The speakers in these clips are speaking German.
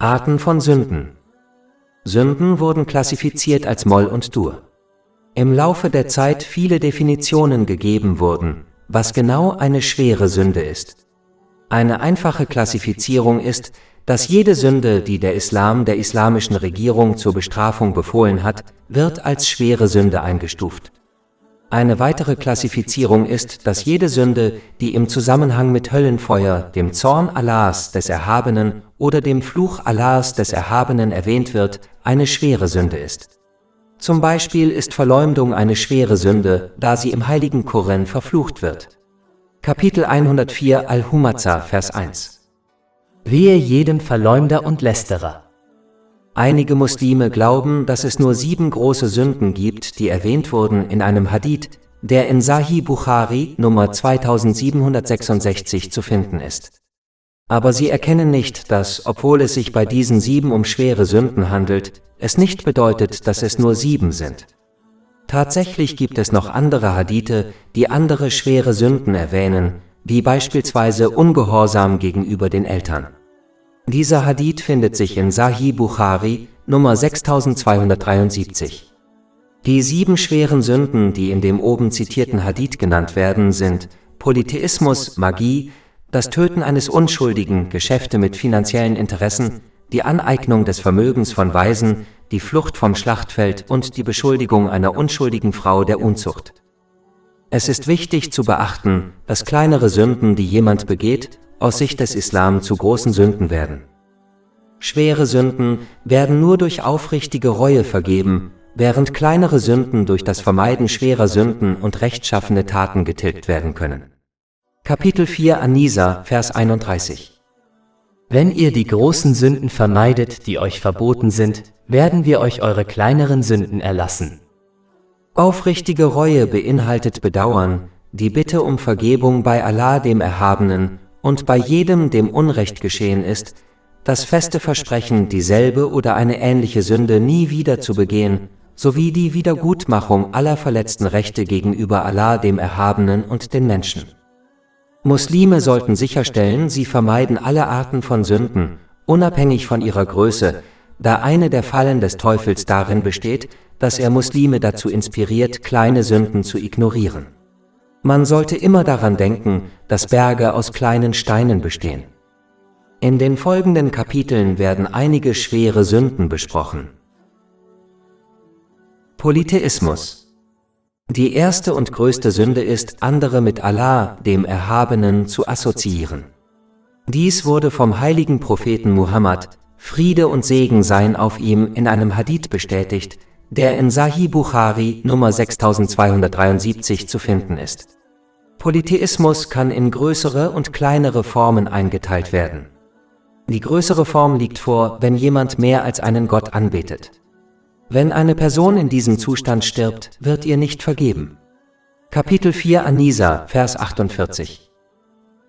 Arten von Sünden. Sünden wurden klassifiziert als Moll und Dur. Im Laufe der Zeit viele Definitionen gegeben wurden, was genau eine schwere Sünde ist. Eine einfache Klassifizierung ist, dass jede Sünde, die der Islam der islamischen Regierung zur Bestrafung befohlen hat, wird als schwere Sünde eingestuft. Eine weitere Klassifizierung ist, dass jede Sünde, die im Zusammenhang mit Höllenfeuer, dem Zorn Allahs des Erhabenen oder dem Fluch Allahs des Erhabenen erwähnt wird, eine schwere Sünde ist. Zum Beispiel ist Verleumdung eine schwere Sünde, da sie im heiligen Koran verflucht wird. Kapitel 104 Al-Humaza, Vers 1. Wehe jedem Verleumder und Lästerer. Einige Muslime glauben, dass es nur 7 große Sünden gibt, die erwähnt wurden in einem Hadith, der in Sahih Bukhari Nummer 2766 zu finden ist. Aber sie erkennen nicht, dass, obwohl es sich bei diesen 7 um schwere Sünden handelt, es nicht bedeutet, dass es nur 7 sind. Tatsächlich gibt es noch andere Hadithe, die andere schwere Sünden erwähnen, wie beispielsweise Ungehorsam gegenüber den Eltern. Dieser Hadith findet sich in Sahih Bukhari, Nummer 6273. Die 7 schweren Sünden, die in dem oben zitierten Hadith genannt werden, sind Polytheismus, Magie, das Töten eines Unschuldigen, Geschäfte mit finanziellen Interessen, die Aneignung des Vermögens von Waisen, die Flucht vom Schlachtfeld und die Beschuldigung einer unschuldigen Frau der Unzucht. Es ist wichtig zu beachten, dass kleinere Sünden, die jemand begeht, aus Sicht des Islam zu großen Sünden werden. Schwere Sünden werden nur durch aufrichtige Reue vergeben, während kleinere Sünden durch das Vermeiden schwerer Sünden und rechtschaffene Taten getilgt werden können. Kapitel 4 An-Nisa, Vers 31. Wenn ihr die großen Sünden vermeidet, die euch verboten sind, werden wir euch eure kleineren Sünden erlassen. Aufrichtige Reue beinhaltet Bedauern, die Bitte um Vergebung bei Allah dem Erhabenen und bei jedem, dem Unrecht geschehen ist, das feste Versprechen, dieselbe oder eine ähnliche Sünde nie wieder zu begehen, sowie die Wiedergutmachung aller verletzten Rechte gegenüber Allah dem Erhabenen und den Menschen. Muslime sollten sicherstellen, sie vermeiden alle Arten von Sünden, unabhängig von ihrer Größe, da eine der Fallen des Teufels darin besteht, dass er Muslime dazu inspiriert, kleine Sünden zu ignorieren. Man sollte immer daran denken, dass Berge aus kleinen Steinen bestehen. In den folgenden Kapiteln werden einige schwere Sünden besprochen. Polytheismus. Die erste und größte Sünde ist, andere mit Allah, dem Erhabenen, zu assoziieren. Dies wurde vom heiligen Propheten Muhammad, Friede und Segen seien auf ihm, in einem Hadith bestätigt, der in Sahih Bukhari Nummer 6273 zu finden ist. Polytheismus kann in größere und kleinere Formen eingeteilt werden. Die größere Form liegt vor, wenn jemand mehr als einen Gott anbetet. Wenn eine Person in diesem Zustand stirbt, wird ihr nicht vergeben. Kapitel 4 An-Nisa, Vers 48.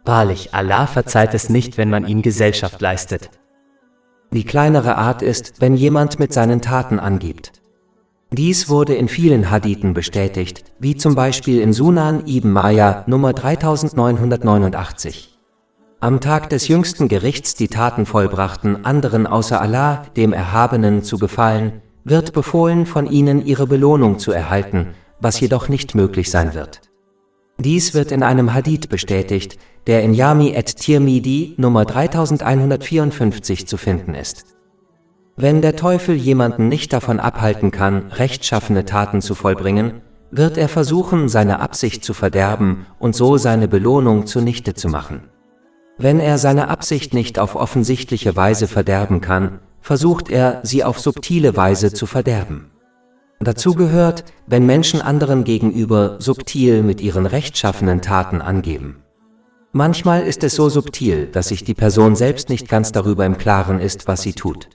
Wahrlich, Allah verzeiht es nicht, wenn man ihm Gesellschaft leistet. Die kleinere Art ist, wenn jemand mit seinen Taten angibt. Dies wurde in vielen Hadithen bestätigt, wie zum Beispiel in Sunan ibn Majah Nummer 3989. Am Tag des jüngsten Gerichts die Taten vollbrachten, anderen außer Allah, dem Erhabenen, zu gefallen, wird befohlen, von ihnen ihre Belohnung zu erhalten, was jedoch nicht möglich sein wird. Dies wird in einem Hadith bestätigt, der in Jami at-Tirmidhi Nummer 3154 zu finden ist. Wenn der Teufel jemanden nicht davon abhalten kann, rechtschaffene Taten zu vollbringen, wird er versuchen, seine Absicht zu verderben und so seine Belohnung zunichte zu machen. Wenn er seine Absicht nicht auf offensichtliche Weise verderben kann, versucht er, sie auf subtile Weise zu verderben. Dazu gehört, wenn Menschen anderen gegenüber subtil mit ihren rechtschaffenen Taten angeben. Manchmal ist es so subtil, dass sich die Person selbst nicht ganz darüber im Klaren ist, was sie tut.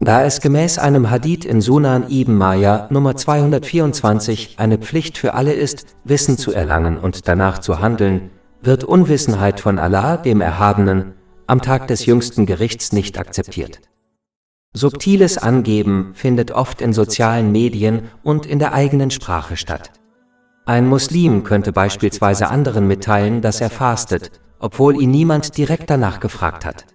Da es gemäß einem Hadith in Sunan ibn Majah Nummer 224 eine Pflicht für alle ist, Wissen zu erlangen und danach zu handeln, wird Unwissenheit von Allah, dem Erhabenen, am Tag des jüngsten Gerichts nicht akzeptiert. Subtiles Angeben findet oft in sozialen Medien und in der eigenen Sprache statt. Ein Muslim könnte beispielsweise anderen mitteilen, dass er fastet, obwohl ihn niemand direkt danach gefragt hat.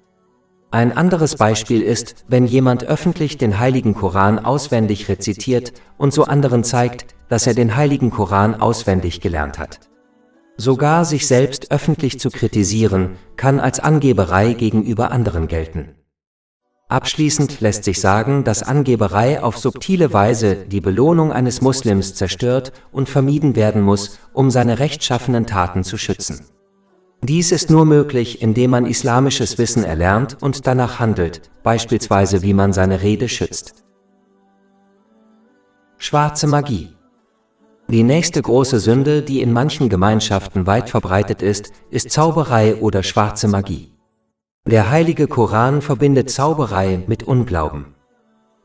Ein anderes Beispiel ist, wenn jemand öffentlich den Heiligen Koran auswendig rezitiert und so anderen zeigt, dass er den Heiligen Koran auswendig gelernt hat. Sogar sich selbst öffentlich zu kritisieren, kann als Angeberei gegenüber anderen gelten. Abschließend lässt sich sagen, dass Angeberei auf subtile Weise die Belohnung eines Muslims zerstört und vermieden werden muss, um seine rechtschaffenen Taten zu schützen. Dies ist nur möglich, indem man islamisches Wissen erlernt und danach handelt, beispielsweise wie man seine Rede schützt. Schwarze Magie. Die nächste große Sünde, die in manchen Gemeinschaften weit verbreitet ist Zauberei oder schwarze Magie. Der Heilige Koran verbindet Zauberei mit Unglauben.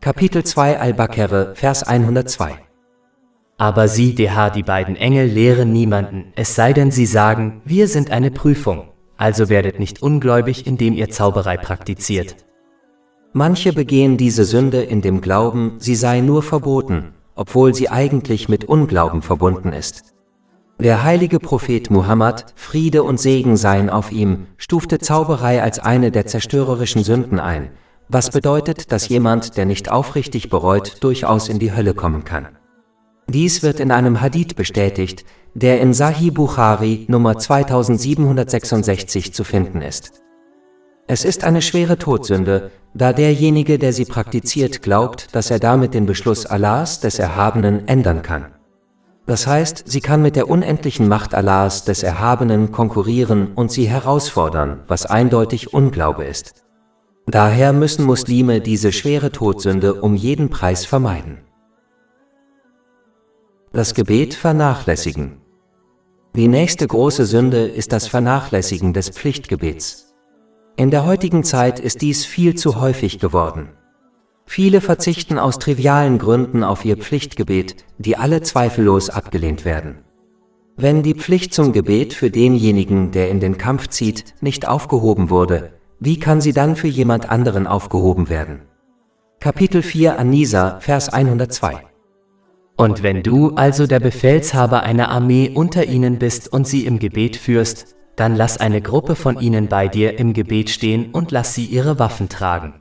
Kapitel 2 Al-Baqarah, Vers 102. Aber sie, die beiden Engel, lehren niemanden, es sei denn, sie sagen, wir sind eine Prüfung. Also werdet nicht ungläubig, indem ihr Zauberei praktiziert. Manche begehen diese Sünde in dem Glauben, sie sei nur verboten, obwohl sie eigentlich mit Unglauben verbunden ist. Der heilige Prophet Muhammad, Friede und Segen seien auf ihm, stufte Zauberei als eine der zerstörerischen Sünden ein, was bedeutet, dass jemand, der nicht aufrichtig bereut, durchaus in die Hölle kommen kann. Dies wird in einem Hadith bestätigt, der in Sahih Bukhari Nummer 2766 zu finden ist. Es ist eine schwere Todsünde, da derjenige, der sie praktiziert, glaubt, dass er damit den Beschluss Allahs, des Erhabenen, ändern kann. Das heißt, sie kann mit der unendlichen Macht Allahs, des Erhabenen, konkurrieren und sie herausfordern, was eindeutig Unglaube ist. Daher müssen Muslime diese schwere Todsünde um jeden Preis vermeiden. Das Gebet vernachlässigen. Die nächste große Sünde ist das Vernachlässigen des Pflichtgebets. In der heutigen Zeit ist dies viel zu häufig geworden. Viele verzichten aus trivialen Gründen auf ihr Pflichtgebet, die alle zweifellos abgelehnt werden. Wenn die Pflicht zum Gebet für denjenigen, der in den Kampf zieht, nicht aufgehoben wurde, wie kann sie dann für jemand anderen aufgehoben werden? Kapitel 4 An-Nisa, Vers 102. Und wenn du also der Befehlshaber einer Armee unter ihnen bist und sie im Gebet führst, dann lass eine Gruppe von ihnen bei dir im Gebet stehen und lass sie ihre Waffen tragen.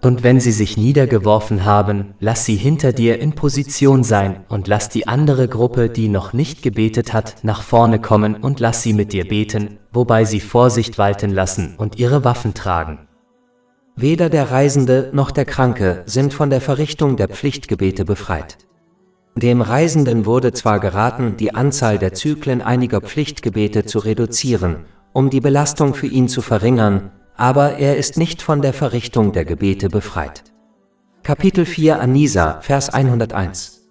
Und wenn sie sich niedergeworfen haben, lass sie hinter dir in Position sein und lass die andere Gruppe, die noch nicht gebetet hat, nach vorne kommen und lass sie mit dir beten, wobei sie Vorsicht walten lassen und ihre Waffen tragen. Weder der Reisende noch der Kranke sind von der Verrichtung der Pflichtgebete befreit. Dem Reisenden wurde zwar geraten, die Anzahl der Zyklen einiger Pflichtgebete zu reduzieren, um die Belastung für ihn zu verringern, aber er ist nicht von der Verrichtung der Gebete befreit. Kapitel 4 An-Nisa, Vers 101.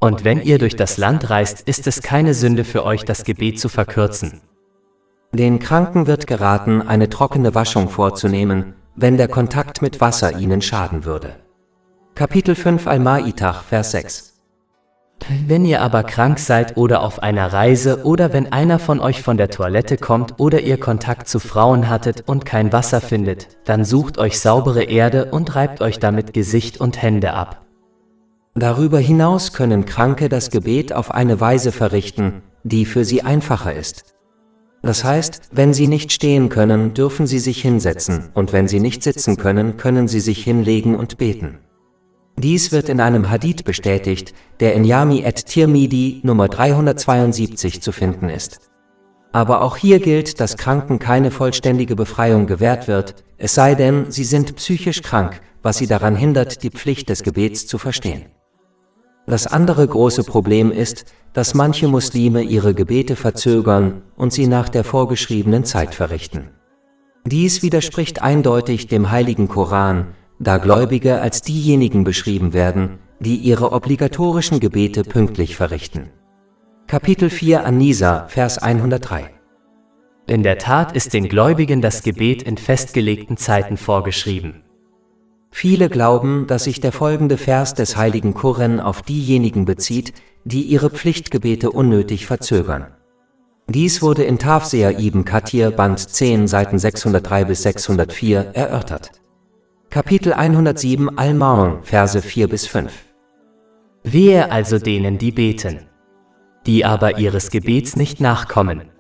Und wenn ihr durch das Land reist, ist es keine Sünde für euch, das Gebet zu verkürzen. Den Kranken wird geraten, eine trockene Waschung vorzunehmen, wenn der Kontakt mit Wasser ihnen schaden würde. Kapitel 5 Al-Ma'idah, Vers 6. Wenn ihr aber krank seid oder auf einer Reise oder wenn einer von euch von der Toilette kommt oder ihr Kontakt zu Frauen hattet und kein Wasser findet, dann sucht euch saubere Erde und reibt euch damit Gesicht und Hände ab. Darüber hinaus können Kranke das Gebet auf eine Weise verrichten, die für sie einfacher ist. Das heißt, wenn sie nicht stehen können, dürfen sie sich hinsetzen, und wenn sie nicht sitzen können, können sie sich hinlegen und beten. Dies wird in einem Hadith bestätigt, der in Jami at-Tirmidhi Nummer 372 zu finden ist. Aber auch hier gilt, dass Kranken keine vollständige Befreiung gewährt wird, es sei denn, sie sind psychisch krank, was sie daran hindert, die Pflicht des Gebets zu verstehen. Das andere große Problem ist, dass manche Muslime ihre Gebete verzögern und sie nach der vorgeschriebenen Zeit verrichten. Dies widerspricht eindeutig dem Heiligen Koran, da Gläubige als diejenigen beschrieben werden, die ihre obligatorischen Gebete pünktlich verrichten. Kapitel 4 An-Nisa, Vers 103. In der Tat ist den Gläubigen das Gebet in festgelegten Zeiten vorgeschrieben. Viele glauben, dass sich der folgende Vers des Heiligen Koran auf diejenigen bezieht, die ihre Pflichtgebete unnötig verzögern. Dies wurde in Tafsir ibn Kathir Band 10 Seiten 603 bis 604 erörtert. Kapitel 107 Al-Ma'un, Verse 4 bis 5. Wehe also denen, die beten, die aber ihres Gebets nicht nachkommen.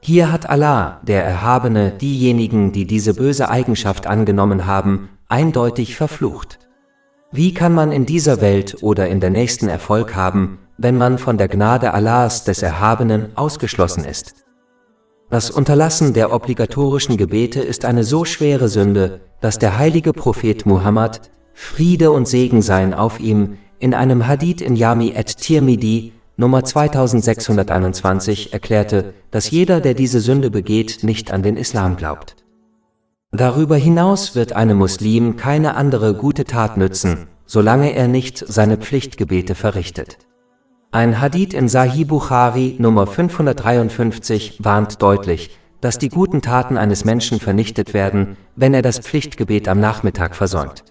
Hier hat Allah, der Erhabene, diejenigen, die diese böse Eigenschaft angenommen haben, eindeutig verflucht. Wie kann man in dieser Welt oder in der nächsten Erfolg haben, wenn man von der Gnade Allahs des Erhabenen ausgeschlossen ist? Das Unterlassen der obligatorischen Gebete ist eine so schwere Sünde, dass der heilige Prophet Muhammad, Friede und Segen seien auf ihm, in einem Hadith in Jami at-Tirmidhi, Nummer 2621, erklärte, dass jeder, der diese Sünde begeht, nicht an den Islam glaubt. Darüber hinaus wird einem Muslim keine andere gute Tat nützen, solange er nicht seine Pflichtgebete verrichtet. Ein Hadith in Sahih Bukhari Nummer 553 warnt deutlich, dass die guten Taten eines Menschen vernichtet werden, wenn er das Pflichtgebet am Nachmittag versäumt.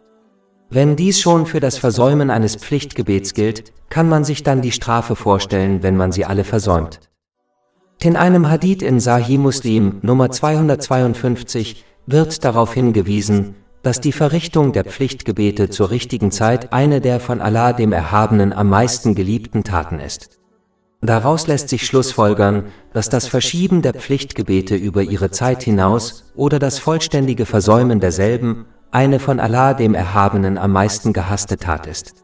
Wenn dies schon für das Versäumen eines Pflichtgebets gilt, kann man sich dann die Strafe vorstellen, wenn man sie alle versäumt. In einem Hadith in Sahih Muslim Nummer 252 wird darauf hingewiesen, dass die Verrichtung der Pflichtgebete zur richtigen Zeit eine der von Allah dem Erhabenen am meisten geliebten Taten ist. Daraus lässt sich schlussfolgern, dass das Verschieben der Pflichtgebete über ihre Zeit hinaus oder das vollständige Versäumen derselben eine von Allah dem Erhabenen am meisten gehasste Tat ist.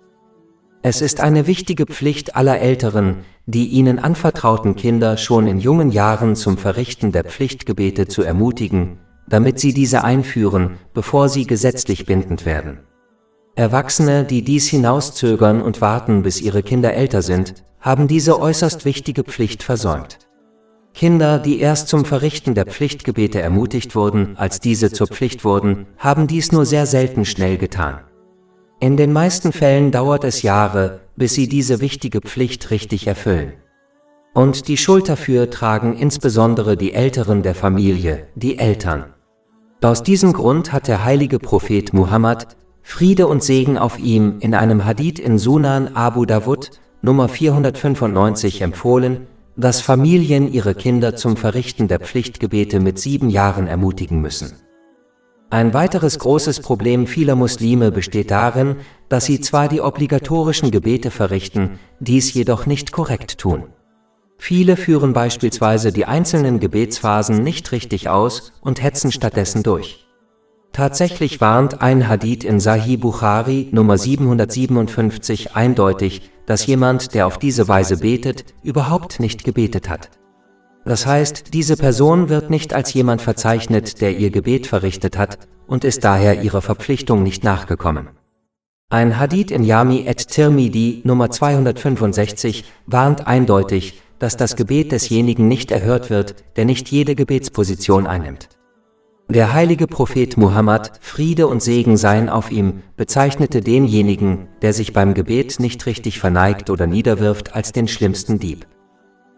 Es ist eine wichtige Pflicht aller Älteren, die ihnen anvertrauten Kinder schon in jungen Jahren zum Verrichten der Pflichtgebete zu ermutigen, damit sie diese einführen, bevor sie gesetzlich bindend werden. Erwachsene, die dies hinauszögern und warten, bis ihre Kinder älter sind, haben diese äußerst wichtige Pflicht versäumt. Kinder, die erst zum Verrichten der Pflichtgebete ermutigt wurden, als diese zur Pflicht wurden, haben dies nur sehr selten schnell getan. In den meisten Fällen dauert es Jahre, bis sie diese wichtige Pflicht richtig erfüllen. Und die Schuld dafür tragen insbesondere die Älteren der Familie, die Eltern. Aus diesem Grund hat der heilige Prophet Muhammad, Friede und Segen auf ihm, in einem Hadith in Sunan Abu Dawud, Nummer 495 empfohlen, dass Familien ihre Kinder zum Verrichten der Pflichtgebete mit 7 Jahren ermutigen müssen. Ein weiteres großes Problem vieler Muslime besteht darin, dass sie zwar die obligatorischen Gebete verrichten, dies jedoch nicht korrekt tun. Viele führen beispielsweise die einzelnen Gebetsphasen nicht richtig aus und hetzen stattdessen durch. Tatsächlich warnt ein Hadith in Sahih Bukhari Nummer 757 eindeutig, dass jemand, der auf diese Weise betet, überhaupt nicht gebetet hat. Das heißt, diese Person wird nicht als jemand verzeichnet, der ihr Gebet verrichtet hat, und ist daher ihrer Verpflichtung nicht nachgekommen. Ein Hadith in Jami at-Tirmidhi Nummer 265 warnt eindeutig, dass das Gebet desjenigen nicht erhört wird, der nicht jede Gebetsposition einnimmt. Der heilige Prophet Muhammad, Friede und Segen seien auf ihm, bezeichnete denjenigen, der sich beim Gebet nicht richtig verneigt oder niederwirft, als den schlimmsten Dieb.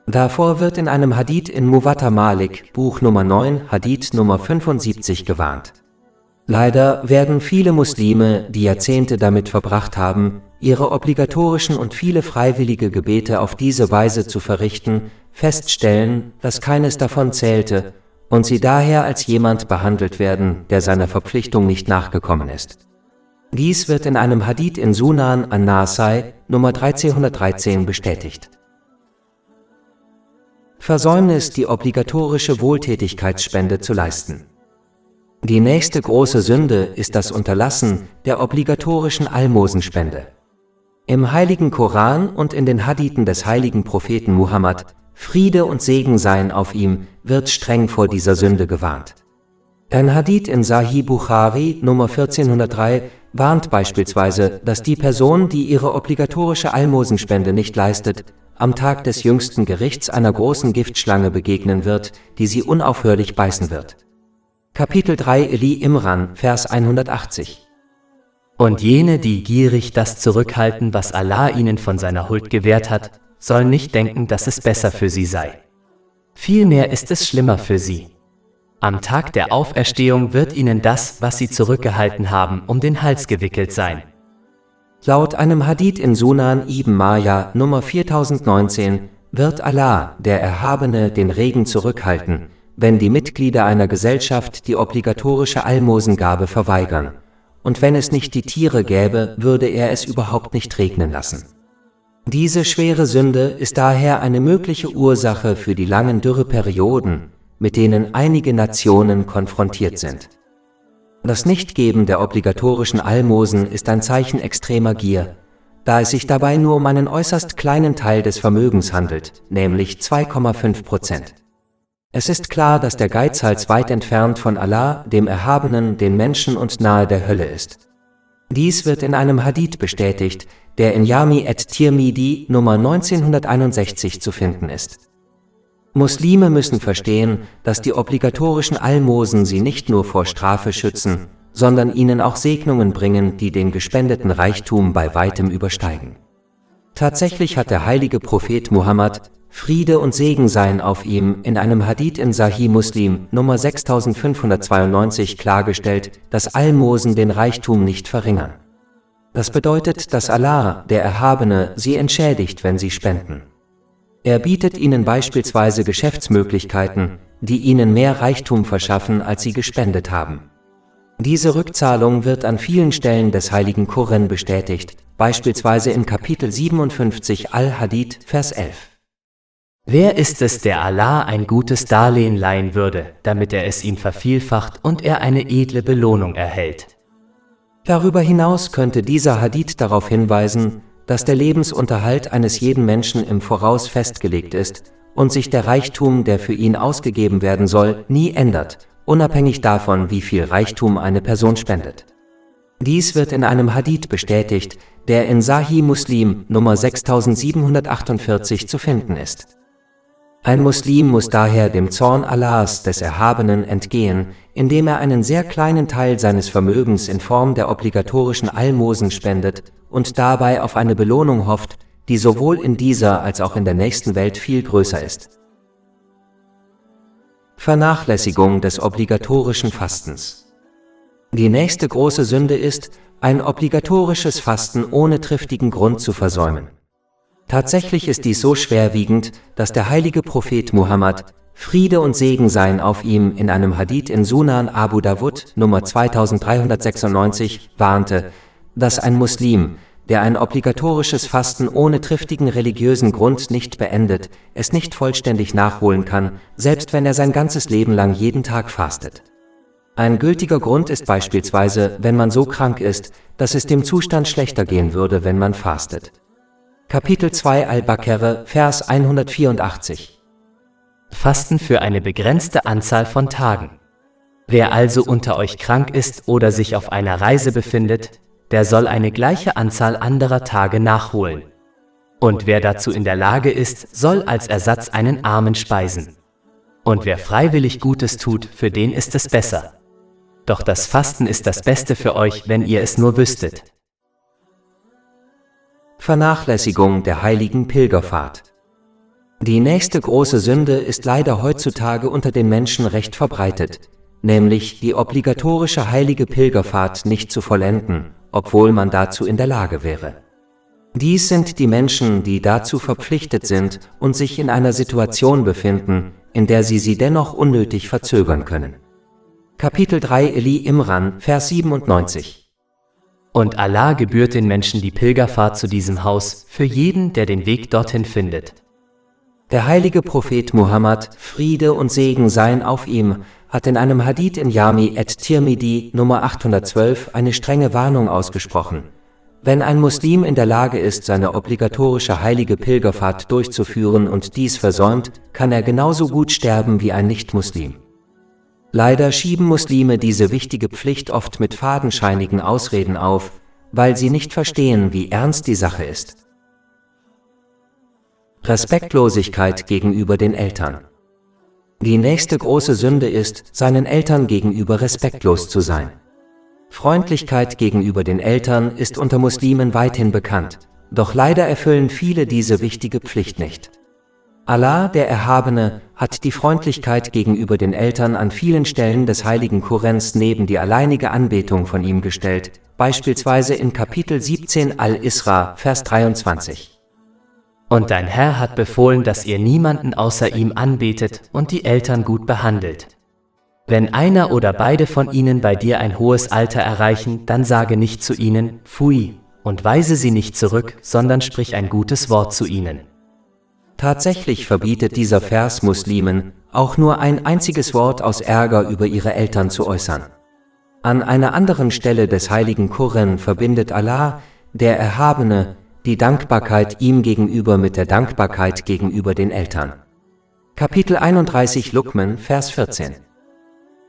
Davor wird in einem Hadith in Muwatta Malik, Buch Nummer 9, Hadith Nummer 75 gewarnt. Leider werden viele Muslime, die Jahrzehnte damit verbracht haben, ihre obligatorischen und viele freiwillige Gebete auf diese Weise zu verrichten, feststellen, dass keines davon zählte und sie daher als jemand behandelt werden, der seiner Verpflichtung nicht nachgekommen ist. Dies wird in einem Hadith in Sunan an-Nasai, Nummer 1313 bestätigt. Versäumnis, die obligatorische Wohltätigkeitsspende zu leisten. Die nächste große Sünde ist das Unterlassen der obligatorischen Almosenspende. Im heiligen Koran und in den Hadithen des heiligen Propheten Muhammad, Friede und Segen seien auf ihm, wird streng vor dieser Sünde gewarnt. Ein Hadith in Sahih Bukhari Nummer 1403 warnt beispielsweise, dass die Person, die ihre obligatorische Almosenspende nicht leistet, am Tag des jüngsten Gerichts einer großen Giftschlange begegnen wird, die sie unaufhörlich beißen wird. Kapitel 3 Eli Imran, Vers 180. Und jene, die gierig das zurückhalten, was Allah ihnen von seiner Huld gewährt hat, sollen nicht denken, dass es besser für sie sei. Vielmehr ist es schlimmer für sie. Am Tag der Auferstehung wird ihnen das, was sie zurückgehalten haben, um den Hals gewickelt sein. Laut einem Hadith in Sunan Ibn Majah Nummer 4019 wird Allah, der Erhabene, den Regen zurückhalten, wenn die Mitglieder einer Gesellschaft die obligatorische Almosengabe verweigern. Und wenn es nicht die Tiere gäbe, würde er es überhaupt nicht regnen lassen. Diese schwere Sünde ist daher eine mögliche Ursache für die langen Dürreperioden, mit denen einige Nationen konfrontiert sind. Das Nichtgeben der obligatorischen Almosen ist ein Zeichen extremer Gier, da es sich dabei nur um einen äußerst kleinen Teil des Vermögens handelt, nämlich 2,5%. Es ist klar, dass der Geizhals weit entfernt von Allah, dem Erhabenen, den Menschen und nahe der Hölle ist. Dies wird in einem Hadith bestätigt, der in Jami at-Tirmidhi Nummer 1961 zu finden ist. Muslime müssen verstehen, dass die obligatorischen Almosen sie nicht nur vor Strafe schützen, sondern ihnen auch Segnungen bringen, die den gespendeten Reichtum bei weitem übersteigen. Tatsächlich hat der heilige Prophet Muhammad, Friede und Segen seien auf ihm, in einem Hadith in Sahih Muslim Nummer 6592 klargestellt, dass Almosen den Reichtum nicht verringern. Das bedeutet, dass Allah, der Erhabene, sie entschädigt, wenn sie spenden. Er bietet ihnen beispielsweise Geschäftsmöglichkeiten, die ihnen mehr Reichtum verschaffen, als sie gespendet haben. Diese Rückzahlung wird an vielen Stellen des heiligen Koran bestätigt, beispielsweise in Kapitel 57 Al-Hadid, Vers 11. Wer ist es, der Allah ein gutes Darlehen leihen würde, damit er es ihm vervielfacht und er eine edle Belohnung erhält? Darüber hinaus könnte dieser Hadith darauf hinweisen, dass der Lebensunterhalt eines jeden Menschen im Voraus festgelegt ist und sich der Reichtum, der für ihn ausgegeben werden soll, nie ändert, unabhängig davon, wie viel Reichtum eine Person spendet. Dies wird in einem Hadith bestätigt, der in Sahih Muslim Nummer 6748 zu finden ist. Ein Muslim muss daher dem Zorn Allahs, des Erhabenen, entgehen, indem er einen sehr kleinen Teil seines Vermögens in Form der obligatorischen Almosen spendet und dabei auf eine Belohnung hofft, die sowohl in dieser als auch in der nächsten Welt viel größer ist. Vernachlässigung des obligatorischen Fastens. Die nächste große Sünde ist, ein obligatorisches Fasten ohne triftigen Grund zu versäumen. Tatsächlich ist dies so schwerwiegend, dass der heilige Prophet Muhammad, Friede und Segen seien auf ihm, in einem Hadith in Sunan Abu Dawud Nummer 2396 warnte, dass ein Muslim, der ein obligatorisches Fasten ohne triftigen religiösen Grund nicht beendet, es nicht vollständig nachholen kann, selbst wenn er sein ganzes Leben lang jeden Tag fastet. Ein gültiger Grund ist beispielsweise, wenn man so krank ist, dass es dem Zustand schlechter gehen würde, wenn man fastet. Kapitel 2 Al-Baqarah, Vers 184. Fasten für eine begrenzte Anzahl von Tagen. Wer also unter euch krank ist oder sich auf einer Reise befindet, der soll eine gleiche Anzahl anderer Tage nachholen. Und wer dazu in der Lage ist, soll als Ersatz einen Armen speisen. Und wer freiwillig Gutes tut, für den ist es besser. Doch das Fasten ist das Beste für euch, wenn ihr es nur wüsstet. Vernachlässigung der heiligen Pilgerfahrt. Die nächste große Sünde ist leider heutzutage unter den Menschen recht verbreitet, nämlich die obligatorische heilige Pilgerfahrt nicht zu vollenden, obwohl man dazu in der Lage wäre. Dies sind die Menschen, die dazu verpflichtet sind und sich in einer Situation befinden, in der sie dennoch unnötig verzögern können. Kapitel 3 Eli Imran, Vers 97. Und Allah gebührt den Menschen die Pilgerfahrt zu diesem Haus, für jeden, der den Weg dorthin findet. Der heilige Prophet Muhammad, Friede und Segen seien auf ihm, hat in einem Hadith in Jami at-Tirmidhi Nummer 812 eine strenge Warnung ausgesprochen. Wenn ein Muslim in der Lage ist, seine obligatorische heilige Pilgerfahrt durchzuführen und dies versäumt, kann er genauso gut sterben wie ein Nicht-Muslim. Leider schieben Muslime diese wichtige Pflicht oft mit fadenscheinigen Ausreden auf, weil sie nicht verstehen, wie ernst die Sache ist. Respektlosigkeit gegenüber den Eltern. Die nächste große Sünde ist, seinen Eltern gegenüber respektlos zu sein. Freundlichkeit gegenüber den Eltern ist unter Muslimen weithin bekannt, doch leider erfüllen viele diese wichtige Pflicht nicht. Allah, der Erhabene, hat die Freundlichkeit gegenüber den Eltern an vielen Stellen des heiligen Korans neben die alleinige Anbetung von ihm gestellt, beispielsweise in Kapitel 17 Al-Isra, Vers 23. Und dein Herr hat befohlen, dass ihr niemanden außer ihm anbetet und die Eltern gut behandelt. Wenn einer oder beide von ihnen bei dir ein hohes Alter erreichen, dann sage nicht zu ihnen, Pfui, und weise sie nicht zurück, sondern sprich ein gutes Wort zu ihnen. Tatsächlich verbietet dieser Vers Muslimen, auch nur ein einziges Wort aus Ärger über ihre Eltern zu äußern. An einer anderen Stelle des heiligen Koran verbindet Allah, der Erhabene, die Dankbarkeit ihm gegenüber mit der Dankbarkeit gegenüber den Eltern. Kapitel 31 Luqman, Vers 14.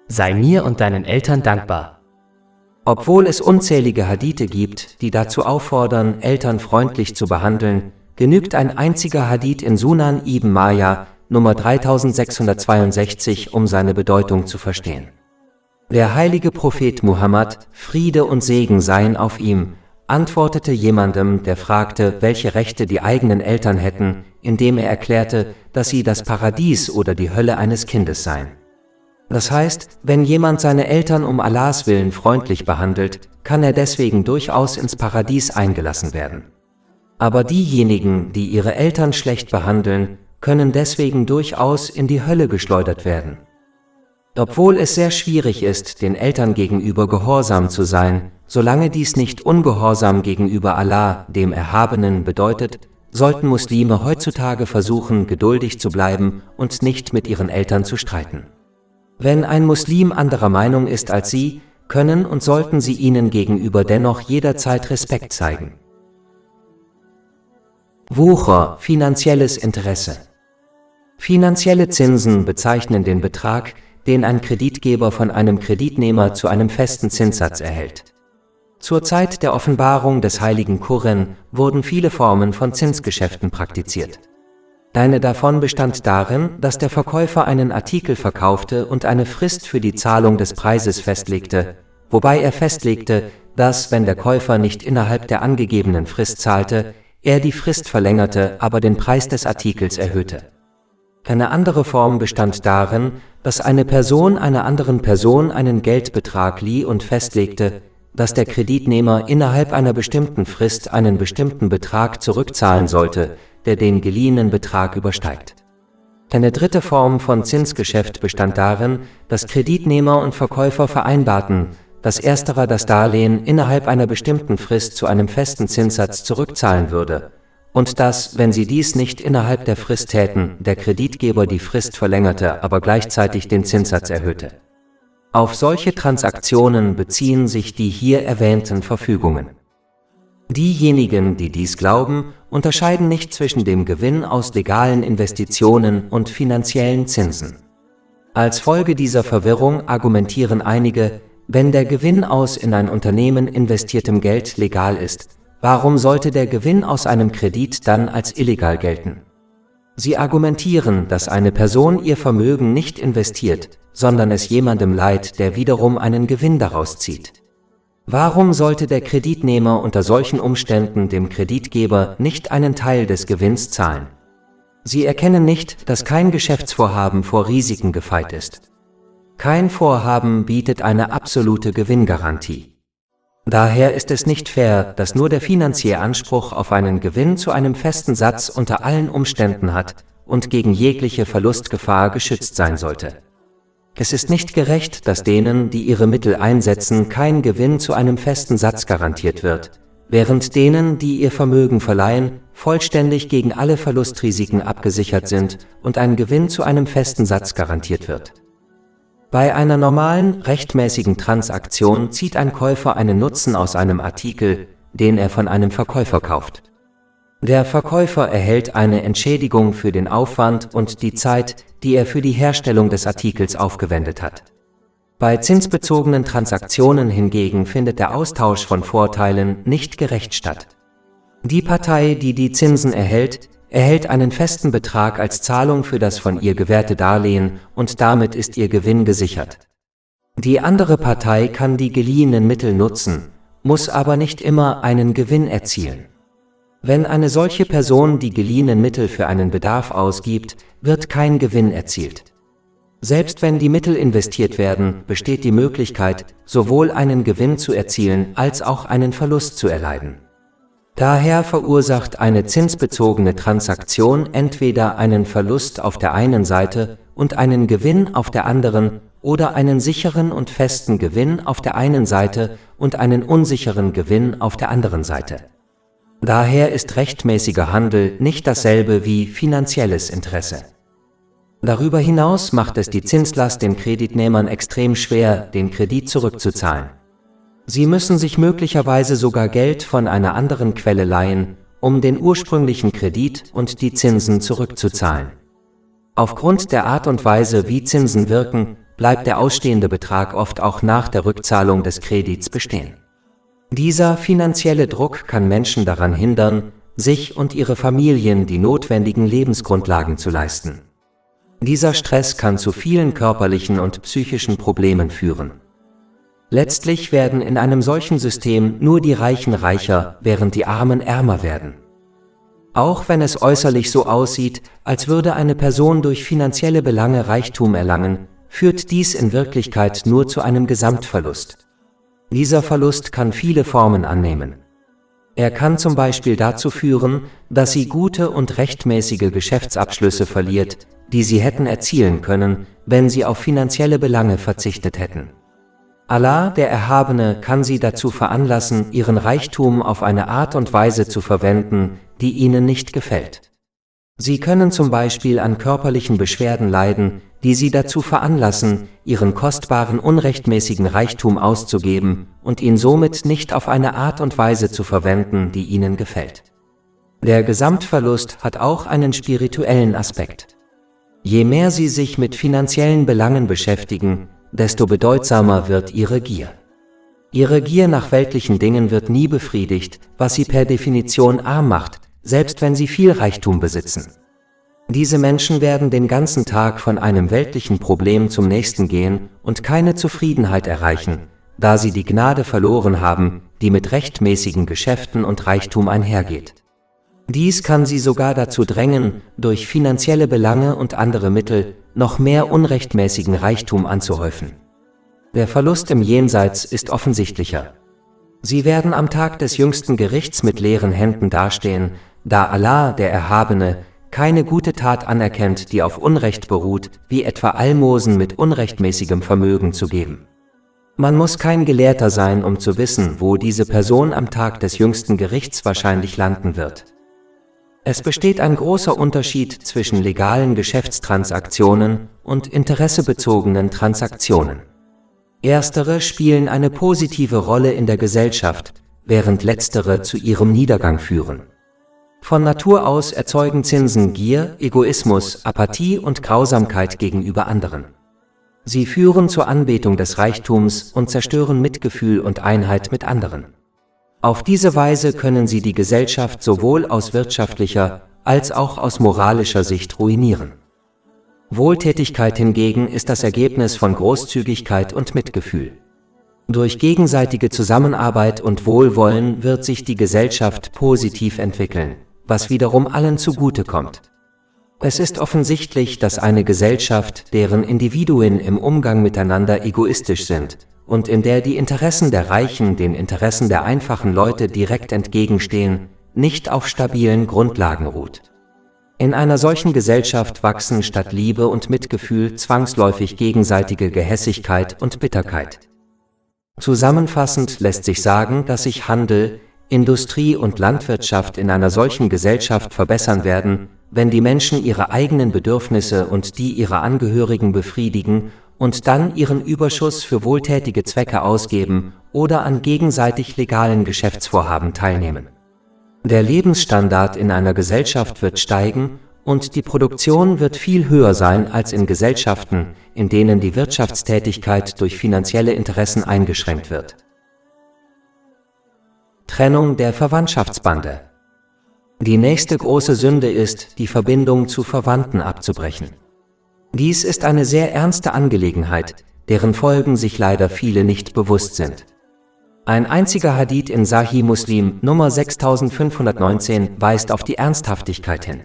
Sei mir und deinen Eltern dankbar. Obwohl es unzählige Hadithe gibt, die dazu auffordern, Eltern freundlich zu behandeln, genügt ein einziger Hadith in Sunan ibn Majah, Nummer 3662, um seine Bedeutung zu verstehen. Der heilige Prophet Muhammad, Friede und Segen seien auf ihm, antwortete jemandem, der fragte, welche Rechte die eigenen Eltern hätten, indem er erklärte, dass sie das Paradies oder die Hölle eines Kindes seien. Das heißt, wenn jemand seine Eltern um Allahs Willen freundlich behandelt, kann er deswegen durchaus ins Paradies eingelassen werden. Aber diejenigen, die ihre Eltern schlecht behandeln, können deswegen durchaus in die Hölle geschleudert werden. Obwohl es sehr schwierig ist, den Eltern gegenüber gehorsam zu sein, solange dies nicht Ungehorsam gegenüber Allah, dem Erhabenen, bedeutet, sollten Muslime heutzutage versuchen, geduldig zu bleiben und nicht mit ihren Eltern zu streiten. Wenn ein Muslim anderer Meinung ist als sie, können und sollten sie ihnen gegenüber dennoch jederzeit Respekt zeigen. Wucher, finanzielles Interesse. Finanzielle Zinsen bezeichnen den Betrag, den ein Kreditgeber von einem Kreditnehmer zu einem festen Zinssatz erhält. Zur Zeit der Offenbarung des heiligen Koran wurden viele Formen von Zinsgeschäften praktiziert. Eine davon bestand darin, dass der Verkäufer einen Artikel verkaufte und eine Frist für die Zahlung des Preises festlegte, wobei er festlegte, dass, wenn der Käufer nicht innerhalb der angegebenen Frist zahlte, er die Frist verlängerte, aber den Preis des Artikels erhöhte. Eine andere Form bestand darin, dass eine Person einer anderen Person einen Geldbetrag lieh und festlegte, dass der Kreditnehmer innerhalb einer bestimmten Frist einen bestimmten Betrag zurückzahlen sollte, der den geliehenen Betrag übersteigt. Eine dritte Form von Zinsgeschäft bestand darin, dass Kreditnehmer und Verkäufer vereinbarten, dass ersterer das Darlehen innerhalb einer bestimmten Frist zu einem festen Zinssatz zurückzahlen würde, und dass, wenn sie dies nicht innerhalb der Frist täten, der Kreditgeber die Frist verlängerte, aber gleichzeitig den Zinssatz erhöhte. Auf solche Transaktionen beziehen sich die hier erwähnten Verfügungen. Diejenigen, die dies glauben, unterscheiden nicht zwischen dem Gewinn aus legalen Investitionen und finanziellen Zinsen. Als Folge dieser Verwirrung argumentieren einige, wenn der Gewinn aus in ein Unternehmen investiertem Geld legal ist, warum sollte der Gewinn aus einem Kredit dann als illegal gelten? Sie argumentieren, dass eine Person ihr Vermögen nicht investiert, sondern es jemandem leiht, der wiederum einen Gewinn daraus zieht. Warum sollte der Kreditnehmer unter solchen Umständen dem Kreditgeber nicht einen Teil des Gewinns zahlen? Sie erkennen nicht, dass kein Geschäftsvorhaben vor Risiken gefeit ist. Kein Vorhaben bietet eine absolute Gewinngarantie. Daher ist es nicht fair, dass nur der Finanzier Anspruch auf einen Gewinn zu einem festen Satz unter allen Umständen hat und gegen jegliche Verlustgefahr geschützt sein sollte. Es ist nicht gerecht, dass denen, die ihre Mittel einsetzen, kein Gewinn zu einem festen Satz garantiert wird, während denen, die ihr Vermögen verleihen, vollständig gegen alle Verlustrisiken abgesichert sind und ein Gewinn zu einem festen Satz garantiert wird. Bei einer normalen, rechtmäßigen Transaktion zieht ein Käufer einen Nutzen aus einem Artikel, den er von einem Verkäufer kauft. Der Verkäufer erhält eine Entschädigung für den Aufwand und die Zeit, die er für die Herstellung des Artikels aufgewendet hat. Bei zinsbezogenen Transaktionen hingegen findet der Austausch von Vorteilen nicht gerecht statt. Die Partei, die die Zinsen erhält, erhält einen festen Betrag als Zahlung für das von ihr gewährte Darlehen und damit ist ihr Gewinn gesichert. Die andere Partei kann die geliehenen Mittel nutzen, muss aber nicht immer einen Gewinn erzielen. Wenn eine solche Person die geliehenen Mittel für einen Bedarf ausgibt, wird kein Gewinn erzielt. Selbst wenn die Mittel investiert werden, besteht die Möglichkeit, sowohl einen Gewinn zu erzielen als auch einen Verlust zu erleiden. Daher verursacht eine zinsbezogene Transaktion entweder einen Verlust auf der einen Seite und einen Gewinn auf der anderen oder einen sicheren und festen Gewinn auf der einen Seite und einen unsicheren Gewinn auf der anderen Seite. Daher ist rechtmäßiger Handel nicht dasselbe wie finanzielles Interesse. Darüber hinaus macht es die Zinslast den Kreditnehmern extrem schwer, den Kredit zurückzuzahlen. Sie müssen sich möglicherweise sogar Geld von einer anderen Quelle leihen, um den ursprünglichen Kredit und die Zinsen zurückzuzahlen. Aufgrund der Art und Weise, wie Zinsen wirken, bleibt der ausstehende Betrag oft auch nach der Rückzahlung des Kredits bestehen. Dieser finanzielle Druck kann Menschen daran hindern, sich und ihre Familien die notwendigen Lebensgrundlagen zu leisten. Dieser Stress kann zu vielen körperlichen und psychischen Problemen führen. Letztlich werden in einem solchen System nur die Reichen reicher, während die Armen ärmer werden. Auch wenn es äußerlich so aussieht, als würde eine Person durch finanzielle Belange Reichtum erlangen, führt dies in Wirklichkeit nur zu einem Gesamtverlust. Dieser Verlust kann viele Formen annehmen. Er kann zum Beispiel dazu führen, dass sie gute und rechtmäßige Geschäftsabschlüsse verliert, die sie hätten erzielen können, wenn sie auf finanzielle Belange verzichtet hätten. Allah, der Erhabene, kann sie dazu veranlassen, ihren Reichtum auf eine Art und Weise zu verwenden, die ihnen nicht gefällt. Sie können zum Beispiel an körperlichen Beschwerden leiden, die sie dazu veranlassen, ihren kostbaren unrechtmäßigen Reichtum auszugeben und ihn somit nicht auf eine Art und Weise zu verwenden, die ihnen gefällt. Der Gesamtverlust hat auch einen spirituellen Aspekt. Je mehr sie sich mit finanziellen Belangen beschäftigen, desto bedeutsamer wird ihre Gier. Ihre Gier nach weltlichen Dingen wird nie befriedigt, was sie per Definition arm macht, selbst wenn sie viel Reichtum besitzen. Diese Menschen werden den ganzen Tag von einem weltlichen Problem zum nächsten gehen und keine Zufriedenheit erreichen, da sie die Gnade verloren haben, die mit rechtmäßigen Geschäften und Reichtum einhergeht. Dies kann sie sogar dazu drängen, durch finanzielle Belange und andere Mittel noch mehr unrechtmäßigen Reichtum anzuhäufen. Der Verlust im Jenseits ist offensichtlicher. Sie werden am Tag des jüngsten Gerichts mit leeren Händen dastehen, da Allah, der Erhabene, keine gute Tat anerkennt, die auf Unrecht beruht, wie etwa Almosen mit unrechtmäßigem Vermögen zu geben. Man muss kein Gelehrter sein, um zu wissen, wo diese Person am Tag des jüngsten Gerichts wahrscheinlich landen wird. Es besteht ein großer Unterschied zwischen legalen Geschäftstransaktionen und interessebezogenen Transaktionen. Erstere spielen eine positive Rolle in der Gesellschaft, während letztere zu ihrem Niedergang führen. Von Natur aus erzeugen Zinsen Gier, Egoismus, Apathie und Grausamkeit gegenüber anderen. Sie führen zur Anbetung des Reichtums und zerstören Mitgefühl und Einheit mit anderen. Auf diese Weise können sie die Gesellschaft sowohl aus wirtschaftlicher als auch aus moralischer Sicht ruinieren. Wohltätigkeit hingegen ist das Ergebnis von Großzügigkeit und Mitgefühl. Durch gegenseitige Zusammenarbeit und Wohlwollen wird sich die Gesellschaft positiv entwickeln, was wiederum allen zugute kommt. Es ist offensichtlich, dass eine Gesellschaft, deren Individuen im Umgang miteinander egoistisch sind und in der die Interessen der Reichen den Interessen der einfachen Leute direkt entgegenstehen, nicht auf stabilen Grundlagen ruht. In einer solchen Gesellschaft wachsen statt Liebe und Mitgefühl zwangsläufig gegenseitige Gehässigkeit und Bitterkeit. Zusammenfassend lässt sich sagen, dass sich Handel, Industrie und Landwirtschaft in einer solchen Gesellschaft verbessern werden, wenn die Menschen ihre eigenen Bedürfnisse und die ihrer Angehörigen befriedigen und dann ihren Überschuss für wohltätige Zwecke ausgeben oder an gegenseitig legalen Geschäftsvorhaben teilnehmen. Der Lebensstandard in einer Gesellschaft wird steigen und die Produktion wird viel höher sein als in Gesellschaften, in denen die Wirtschaftstätigkeit durch finanzielle Interessen eingeschränkt wird. Trennung der Verwandtschaftsbande. Die nächste große Sünde ist, die Verbindung zu Verwandten abzubrechen. Dies ist eine sehr ernste Angelegenheit, deren Folgen sich leider viele nicht bewusst sind. Ein einziger Hadith in Sahih Muslim, Nummer 6519, weist auf die Ernsthaftigkeit hin.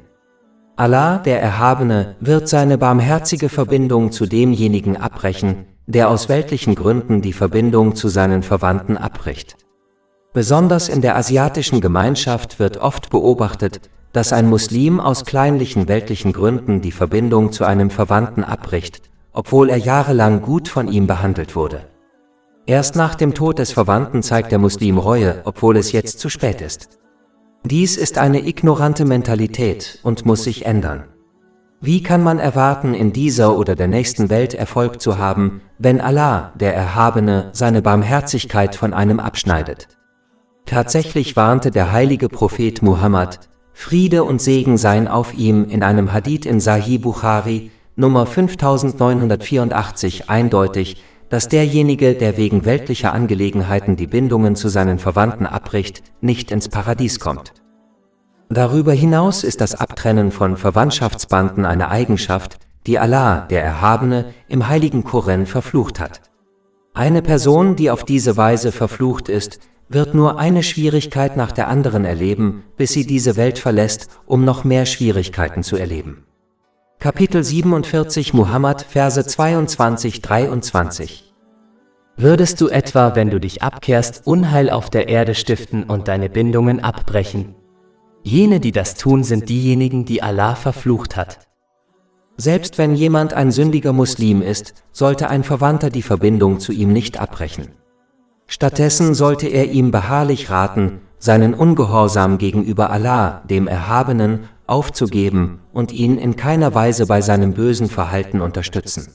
Allah, der Erhabene, wird seine barmherzige Verbindung zu demjenigen abbrechen, der aus weltlichen Gründen die Verbindung zu seinen Verwandten abbricht. Besonders in der asiatischen Gemeinschaft wird oft beobachtet, dass ein Muslim aus kleinlichen weltlichen Gründen die Verbindung zu einem Verwandten abbricht, obwohl er jahrelang gut von ihm behandelt wurde. Erst nach dem Tod des Verwandten zeigt der Muslim Reue, obwohl es jetzt zu spät ist. Dies ist eine ignorante Mentalität und muss sich ändern. Wie kann man erwarten, in dieser oder der nächsten Welt Erfolg zu haben, wenn Allah, der Erhabene, seine Barmherzigkeit von einem abschneidet? Tatsächlich warnte der heilige Prophet Muhammad, Friede und Segen seien auf ihm, in einem Hadith in Sahih Bukhari, Nummer 5984 eindeutig, dass derjenige, der wegen weltlicher Angelegenheiten die Bindungen zu seinen Verwandten abbricht, nicht ins Paradies kommt. Darüber hinaus ist das Abtrennen von Verwandtschaftsbanden eine Eigenschaft, die Allah, der Erhabene, im heiligen Koran verflucht hat. Eine Person, die auf diese Weise verflucht ist, wird nur eine Schwierigkeit nach der anderen erleben, bis sie diese Welt verlässt, um noch mehr Schwierigkeiten zu erleben. Kapitel 47 Muhammad, Verse 22-23. Würdest du etwa, wenn du dich abkehrst, Unheil auf der Erde stiften und deine Bindungen abbrechen? Jene, die das tun, sind diejenigen, die Allah verflucht hat. Selbst wenn jemand ein sündiger Muslim ist, sollte ein Verwandter die Verbindung zu ihm nicht abbrechen. Stattdessen sollte er ihm beharrlich raten, seinen Ungehorsam gegenüber Allah, dem Erhabenen, aufzugeben und ihn in keiner Weise bei seinem bösen Verhalten unterstützen.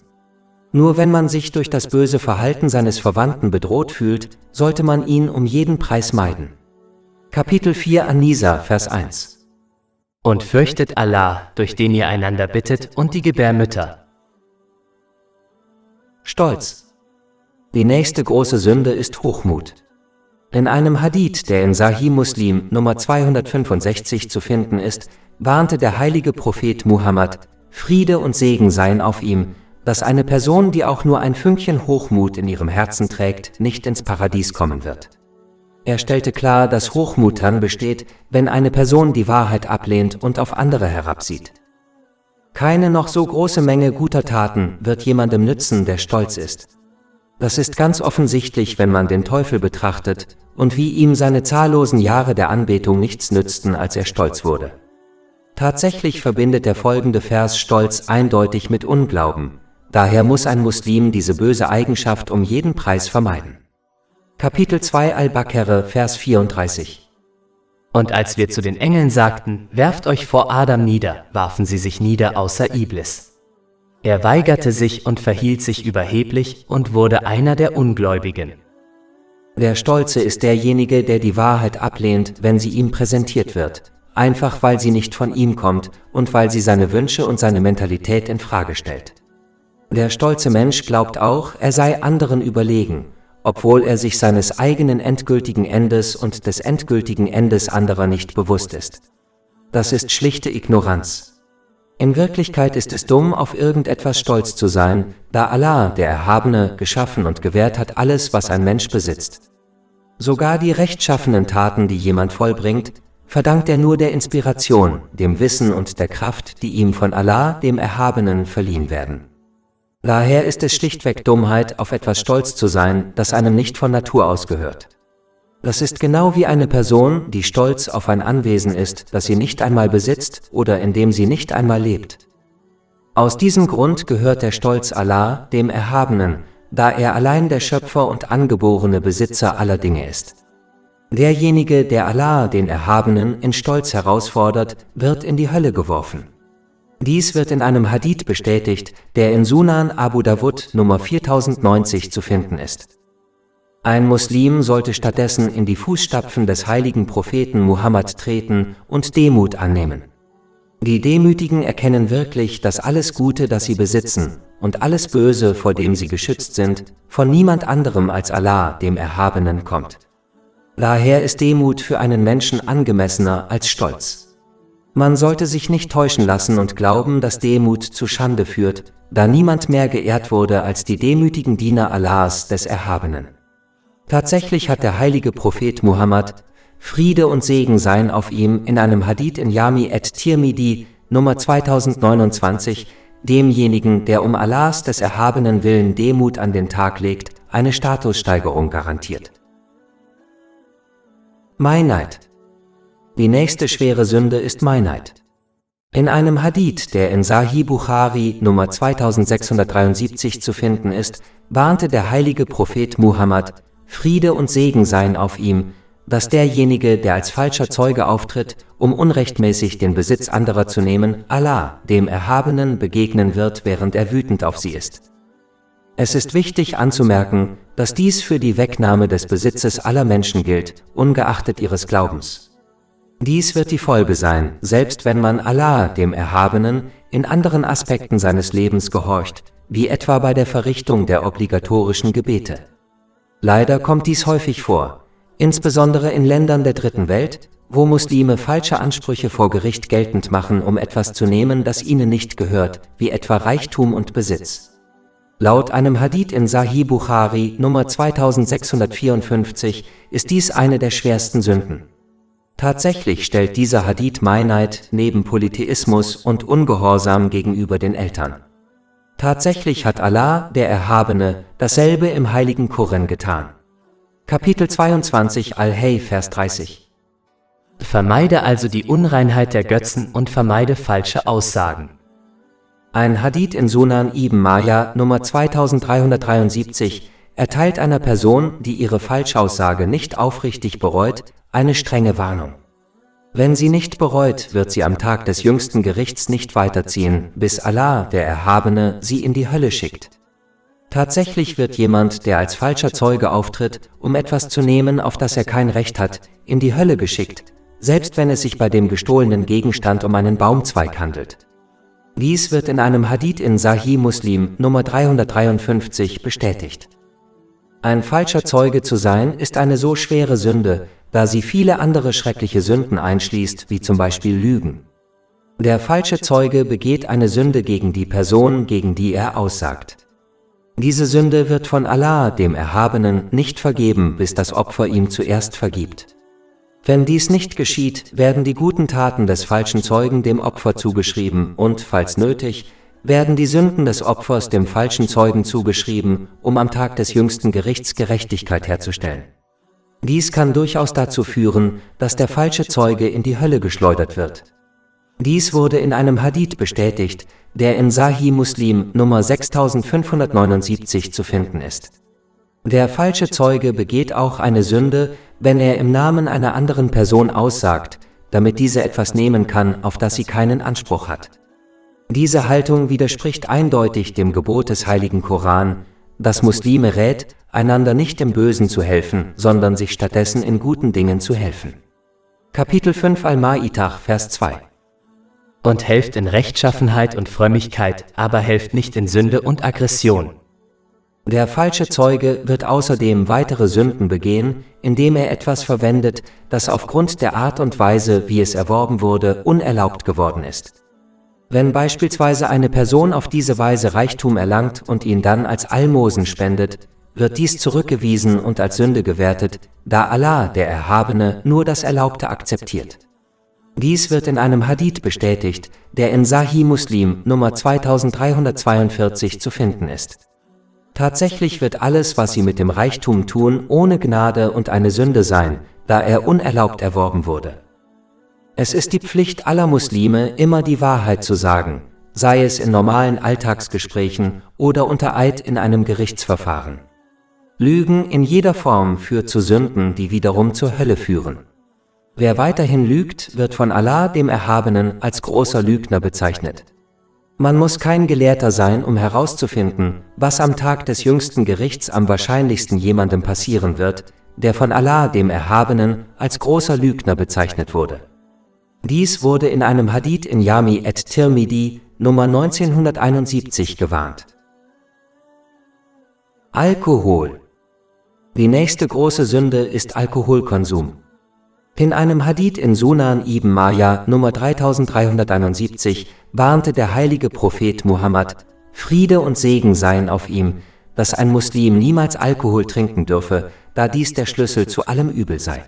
Nur wenn man sich durch das böse Verhalten seines Verwandten bedroht fühlt, sollte man ihn um jeden Preis meiden. Kapitel 4 An-Nisa, Vers 1. Und fürchtet Allah, durch den ihr einander bittet, und die Gebärmütter. Stolz. Die nächste große Sünde ist Hochmut. In einem Hadith, der in Sahih Muslim Nummer 265 zu finden ist, warnte der heilige Prophet Muhammad, Friede und Segen seien auf ihm, dass eine Person, die auch nur ein Fünkchen Hochmut in ihrem Herzen trägt, nicht ins Paradies kommen wird. Er stellte klar, dass Hochmut dann besteht, wenn eine Person die Wahrheit ablehnt und auf andere herabsieht. Keine noch so große Menge guter Taten wird jemandem nützen, der stolz ist. Das ist ganz offensichtlich, wenn man den Teufel betrachtet und wie ihm seine zahllosen Jahre der Anbetung nichts nützten, als er stolz wurde. Tatsächlich verbindet der folgende Vers Stolz eindeutig mit Unglauben. Daher muss ein Muslim diese böse Eigenschaft um jeden Preis vermeiden. Kapitel 2 Al-Baqarah, Vers 34. Und als wir zu den Engeln sagten, werft euch vor Adam nieder, warfen sie sich nieder außer Iblis. Er weigerte sich und verhielt sich überheblich und wurde einer der Ungläubigen. Der Stolze ist derjenige, der die Wahrheit ablehnt, wenn sie ihm präsentiert wird, einfach weil sie nicht von ihm kommt und weil sie seine Wünsche und seine Mentalität in Frage stellt. Der stolze Mensch glaubt auch, er sei anderen überlegen, obwohl er sich seines eigenen endgültigen Endes und des endgültigen Endes anderer nicht bewusst ist. Das ist schlichte Ignoranz. In Wirklichkeit ist es dumm, auf irgendetwas stolz zu sein, da Allah, der Erhabene, geschaffen und gewährt hat alles, was ein Mensch besitzt. Sogar die rechtschaffenen Taten, die jemand vollbringt, verdankt er nur der Inspiration, dem Wissen und der Kraft, die ihm von Allah, dem Erhabenen, verliehen werden. Daher ist es schlichtweg Dummheit, auf etwas stolz zu sein, das einem nicht von Natur aus gehört. Das ist genau wie eine Person, die stolz auf ein Anwesen ist, das sie nicht einmal besitzt oder in dem sie nicht einmal lebt. Aus diesem Grund gehört der Stolz Allah, dem Erhabenen, da er allein der Schöpfer und angeborene Besitzer aller Dinge ist. Derjenige, der Allah, den Erhabenen, in Stolz herausfordert, wird in die Hölle geworfen. Dies wird in einem Hadith bestätigt, der in Sunan Abu Dawud Nummer 4090 zu finden ist. Ein Muslim sollte stattdessen in die Fußstapfen des heiligen Propheten Muhammad treten und Demut annehmen. Die Demütigen erkennen wirklich, dass alles Gute, das sie besitzen, und alles Böse, vor dem sie geschützt sind, von niemand anderem als Allah, dem Erhabenen, kommt. Daher ist Demut für einen Menschen angemessener als Stolz. Man sollte sich nicht täuschen lassen und glauben, dass Demut zu Schande führt, da niemand mehr geehrt wurde als die demütigen Diener Allahs, des Erhabenen. Tatsächlich hat der heilige Prophet Muhammad, Friede und Segen seien auf ihm, in einem Hadith in Jami at-Tirmidhi, Nummer 2029, demjenigen, der um Allahs, des Erhabenen Willen Demut an den Tag legt, eine Statussteigerung garantiert. Meinheit. Die nächste schwere Sünde ist Meinheit. In einem Hadith, der in Sahih Bukhari Nummer 2673 zu finden ist, warnte der heilige Prophet Muhammad, Friede und Segen seien auf ihm, dass derjenige, der als falscher Zeuge auftritt, um unrechtmäßig den Besitz anderer zu nehmen, Allah, dem Erhabenen, begegnen wird, während er wütend auf sie ist. Es ist wichtig anzumerken, dass dies für die Wegnahme des Besitzes aller Menschen gilt, ungeachtet ihres Glaubens. Dies wird die Folge sein, selbst wenn man Allah, dem Erhabenen, in anderen Aspekten seines Lebens gehorcht, wie etwa bei der Verrichtung der obligatorischen Gebete. Leider kommt dies häufig vor, insbesondere in Ländern der Dritten Welt, wo Muslime falsche Ansprüche vor Gericht geltend machen, um etwas zu nehmen, das ihnen nicht gehört, wie etwa Reichtum und Besitz. Laut einem Hadith in Sahih Bukhari Nummer 2654 ist dies eine der schwersten Sünden. Tatsächlich stellt dieser Hadith Meineid neben Polytheismus und Ungehorsam gegenüber den Eltern. Tatsächlich hat Allah, der Erhabene, dasselbe im heiligen Koran getan. Kapitel 22 Al-Hay, Vers 30. Vermeide also die Unreinheit der Götzen und vermeide falsche Aussagen. Ein Hadith in Sunan Ibn Majah Nummer 2373 erteilt einer Person, die ihre Falschaussage nicht aufrichtig bereut, eine strenge Warnung. Wenn sie nicht bereut, wird sie am Tag des jüngsten Gerichts nicht weiterziehen, bis Allah, der Erhabene, sie in die Hölle schickt. Tatsächlich wird jemand, der als falscher Zeuge auftritt, um etwas zu nehmen, auf das er kein Recht hat, in die Hölle geschickt, selbst wenn es sich bei dem gestohlenen Gegenstand um einen Baumzweig handelt. Dies wird in einem Hadith in Sahih Muslim Nummer 353 bestätigt. Ein falscher Zeuge zu sein, ist eine so schwere Sünde, da sie viele andere schreckliche Sünden einschließt, wie zum Beispiel Lügen. Der falsche Zeuge begeht eine Sünde gegen die Person, gegen die er aussagt. Diese Sünde wird von Allah, dem Erhabenen, nicht vergeben, bis das Opfer ihm zuerst vergibt. Wenn dies nicht geschieht, werden die guten Taten des falschen Zeugen dem Opfer zugeschrieben und, falls nötig, werden die Sünden des Opfers dem falschen Zeugen zugeschrieben, um am Tag des jüngsten Gerichts Gerechtigkeit herzustellen. Dies kann durchaus dazu führen, dass der falsche Zeuge in die Hölle geschleudert wird. Dies wurde in einem Hadith bestätigt, der in Sahih Muslim Nummer 6579 zu finden ist. Der falsche Zeuge begeht auch eine Sünde, wenn er im Namen einer anderen Person aussagt, damit diese etwas nehmen kann, auf das sie keinen Anspruch hat. Diese Haltung widerspricht eindeutig dem Gebot des heiligen Koran, das Muslime rät, einander nicht im Bösen zu helfen, sondern sich stattdessen in guten Dingen zu helfen. Kapitel 5 Al-Ma'idah, Vers 2. Und helft in Rechtschaffenheit und Frömmigkeit, aber helft nicht in Sünde und Aggression. Der falsche Zeuge wird außerdem weitere Sünden begehen, indem er etwas verwendet, das aufgrund der Art und Weise, wie es erworben wurde, unerlaubt geworden ist. Wenn beispielsweise eine Person auf diese Weise Reichtum erlangt und ihn dann als Almosen spendet, wird dies zurückgewiesen und als Sünde gewertet, da Allah, der Erhabene, nur das Erlaubte akzeptiert. Dies wird in einem Hadith bestätigt, der in Sahih Muslim Nummer 2342 zu finden ist. Tatsächlich wird alles, was sie mit dem Reichtum tun, ohne Gnade und eine Sünde sein, da er unerlaubt erworben wurde. Es ist die Pflicht aller Muslime, immer die Wahrheit zu sagen, sei es in normalen Alltagsgesprächen oder unter Eid in einem Gerichtsverfahren. Lügen in jeder Form führt zu Sünden, die wiederum zur Hölle führen. Wer weiterhin lügt, wird von Allah, dem Erhabenen, als großer Lügner bezeichnet. Man muss kein Gelehrter sein, um herauszufinden, was am Tag des jüngsten Gerichts am wahrscheinlichsten jemandem passieren wird, der von Allah, dem Erhabenen, als großer Lügner bezeichnet wurde. Dies wurde in einem Hadith in Jami at-Tirmidhi, Nummer 1971 gewarnt. Alkohol. Die nächste große Sünde ist Alkoholkonsum. In einem Hadith in Sunan Ibn Majah Nummer 3371 warnte der heilige Prophet Muhammad, Friede und Segen seien auf ihm, dass ein Muslim niemals Alkohol trinken dürfe, da dies der Schlüssel zu allem Übel sei.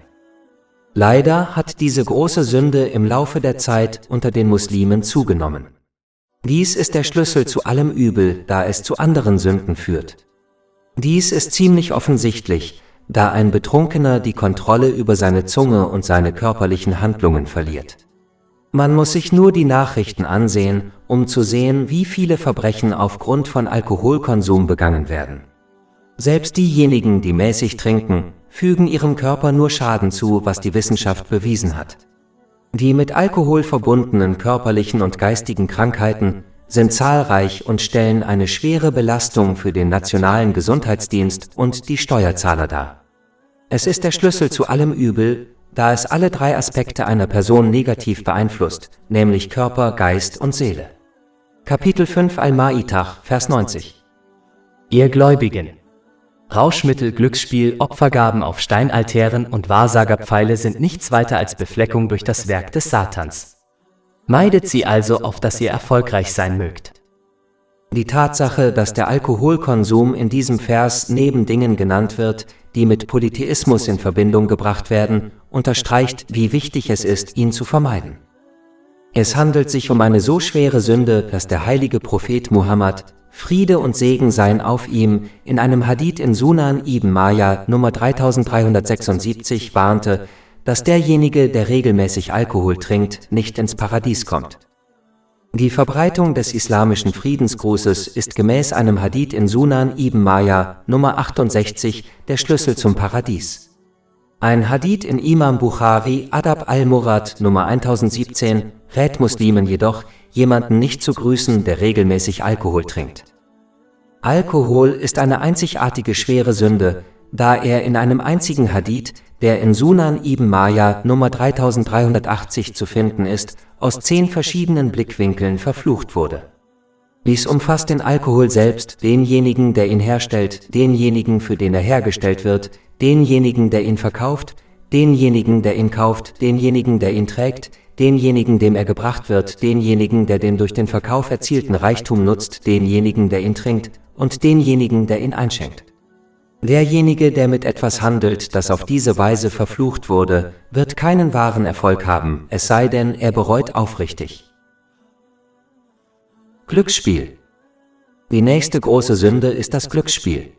Leider hat diese große Sünde im Laufe der Zeit unter den Muslimen zugenommen. Dies ist der Schlüssel zu allem Übel, da es zu anderen Sünden führt. Dies ist ziemlich offensichtlich, da ein Betrunkener die Kontrolle über seine Zunge und seine körperlichen Handlungen verliert. Man muss sich nur die Nachrichten ansehen, um zu sehen, wie viele Verbrechen aufgrund von Alkoholkonsum begangen werden. Selbst diejenigen, die mäßig trinken, fügen ihrem Körper nur Schaden zu, was die Wissenschaft bewiesen hat. Die mit Alkohol verbundenen körperlichen und geistigen Krankheiten sind zahlreich und stellen eine schwere Belastung für den nationalen Gesundheitsdienst und die Steuerzahler dar. Es ist der Schlüssel zu allem Übel, da es alle drei Aspekte einer Person negativ beeinflusst, nämlich Körper, Geist und Seele. Kapitel 5 Al-Ma'itah, Vers 90. Ihr Gläubigen! Rauschmittel, Glücksspiel, Opfergaben auf Steinaltären und Wahrsagerpfeile sind nichts weiter als Befleckung durch das Werk des Satans. Meidet sie also, auf dass ihr erfolgreich sein mögt. Die Tatsache, dass der Alkoholkonsum in diesem Vers neben Dingen genannt wird, die mit Polytheismus in Verbindung gebracht werden, unterstreicht, wie wichtig es ist, ihn zu vermeiden. Es handelt sich um eine so schwere Sünde, dass der heilige Prophet Muhammad, Friede und Segen seien auf ihm, in einem Hadith in Sunan ibn Majah Nummer 3376 warnte, dass derjenige, der regelmäßig Alkohol trinkt, nicht ins Paradies kommt. Die Verbreitung des islamischen Friedensgrußes ist gemäß einem Hadith in Sunan ibn Majah Nummer 68 der Schlüssel zum Paradies. Ein Hadith in Imam Bukhari Adab al-Murad Nummer 1017 rät Muslimen jedoch, jemanden nicht zu grüßen, der regelmäßig Alkohol trinkt. Alkohol ist eine einzigartige schwere Sünde, da er in einem einzigen Hadith, der in Sunan ibn Majah Nummer 3380 zu finden ist, aus 10 verschiedenen Blickwinkeln verflucht wurde. Dies umfasst den Alkohol selbst, denjenigen, der ihn herstellt, denjenigen, für den er hergestellt wird, denjenigen, der ihn verkauft, denjenigen, der ihn kauft, denjenigen, der ihn trägt, denjenigen, dem er gebracht wird, denjenigen, der den durch den Verkauf erzielten Reichtum nutzt, denjenigen, der ihn trinkt, und denjenigen, der ihn einschenkt. Derjenige, der mit etwas handelt, das auf diese Weise verflucht wurde, wird keinen wahren Erfolg haben, es sei denn, er bereut aufrichtig. Glücksspiel. Die nächste große Sünde ist das Glücksspiel.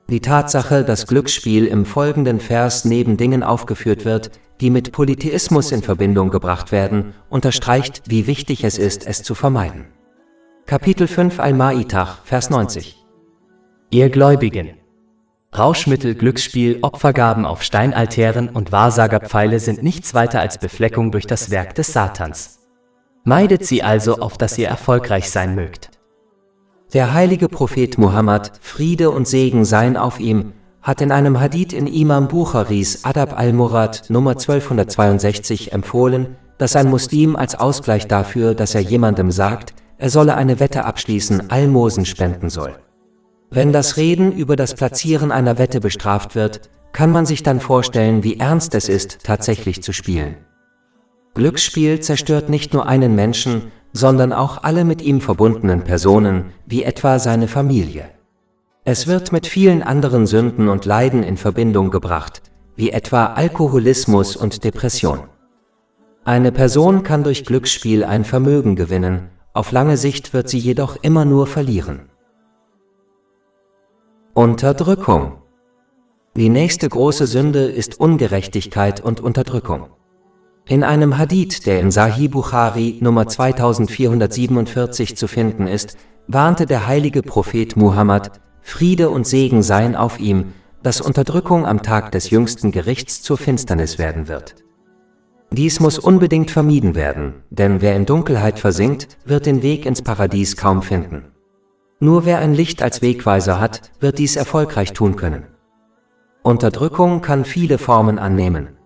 Die Tatsache, dass Glücksspiel im folgenden Vers neben Dingen aufgeführt wird, die mit Polytheismus in Verbindung gebracht werden, unterstreicht, wie wichtig es ist, es zu vermeiden. Kapitel 5 Al-Ma'itah, Vers 90. Ihr Gläubigen! Rauschmittel, Glücksspiel, Opfergaben auf Steinaltären und Wahrsagerpfeile sind nichts weiter als Befleckung durch das Werk des Satans. Meidet sie also, auf dass ihr erfolgreich sein mögt. Der heilige Prophet Muhammad, Friede und Segen seien auf ihm, hat in einem Hadith in Imam Bukharis Adab al-Murad Nummer 1262 empfohlen, dass ein Muslim als Ausgleich dafür, dass er jemandem sagt, er solle eine Wette abschließen, Almosen spenden soll. Wenn das Reden über das Platzieren einer Wette bestraft wird, kann man sich dann vorstellen, wie ernst es ist, tatsächlich zu spielen. Glücksspiel zerstört nicht nur einen Menschen, sondern auch alle mit ihm verbundenen Personen, wie etwa seine Familie. Es wird mit vielen anderen Sünden und Leiden in Verbindung gebracht, wie etwa Alkoholismus und Depression. Eine Person kann durch Glücksspiel ein Vermögen gewinnen, auf lange Sicht wird sie jedoch immer nur verlieren. Unterdrückung. Die nächste große Sünde ist Ungerechtigkeit und Unterdrückung. In einem Hadith, der in Sahih Bukhari Nummer 2447 zu finden ist, warnte der heilige Prophet Muhammad, Friede und Segen seien auf ihm, dass Unterdrückung am Tag des jüngsten Gerichts zur Finsternis werden wird. Dies muss unbedingt vermieden werden, denn wer in Dunkelheit versinkt, wird den Weg ins Paradies kaum finden. Nur wer ein Licht als Wegweiser hat, wird dies erfolgreich tun können. Unterdrückung kann viele Formen annehmen.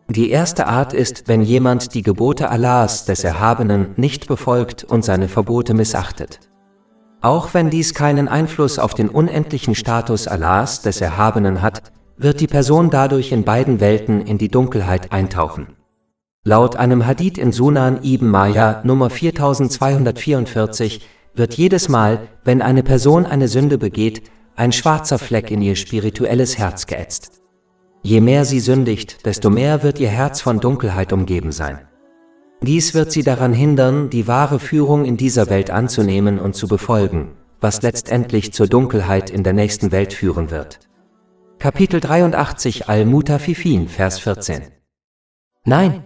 Die erste Art ist, wenn jemand die Gebote Allahs, des Erhabenen, nicht befolgt und seine Verbote missachtet. Auch wenn dies keinen Einfluss auf den unendlichen Status Allahs, des Erhabenen hat, wird die Person dadurch in beiden Welten in die Dunkelheit eintauchen. Laut einem Hadith in Sunan ibn Majah Nummer 4244 wird jedes Mal, wenn eine Person eine Sünde begeht, ein schwarzer Fleck in ihr spirituelles Herz geätzt. Je mehr sie sündigt, desto mehr wird ihr Herz von Dunkelheit umgeben sein. Dies wird sie daran hindern, die wahre Führung in dieser Welt anzunehmen und zu befolgen, was letztendlich zur Dunkelheit in der nächsten Welt führen wird. Kapitel 83 Al-Mutaffifin, Vers 14. Nein,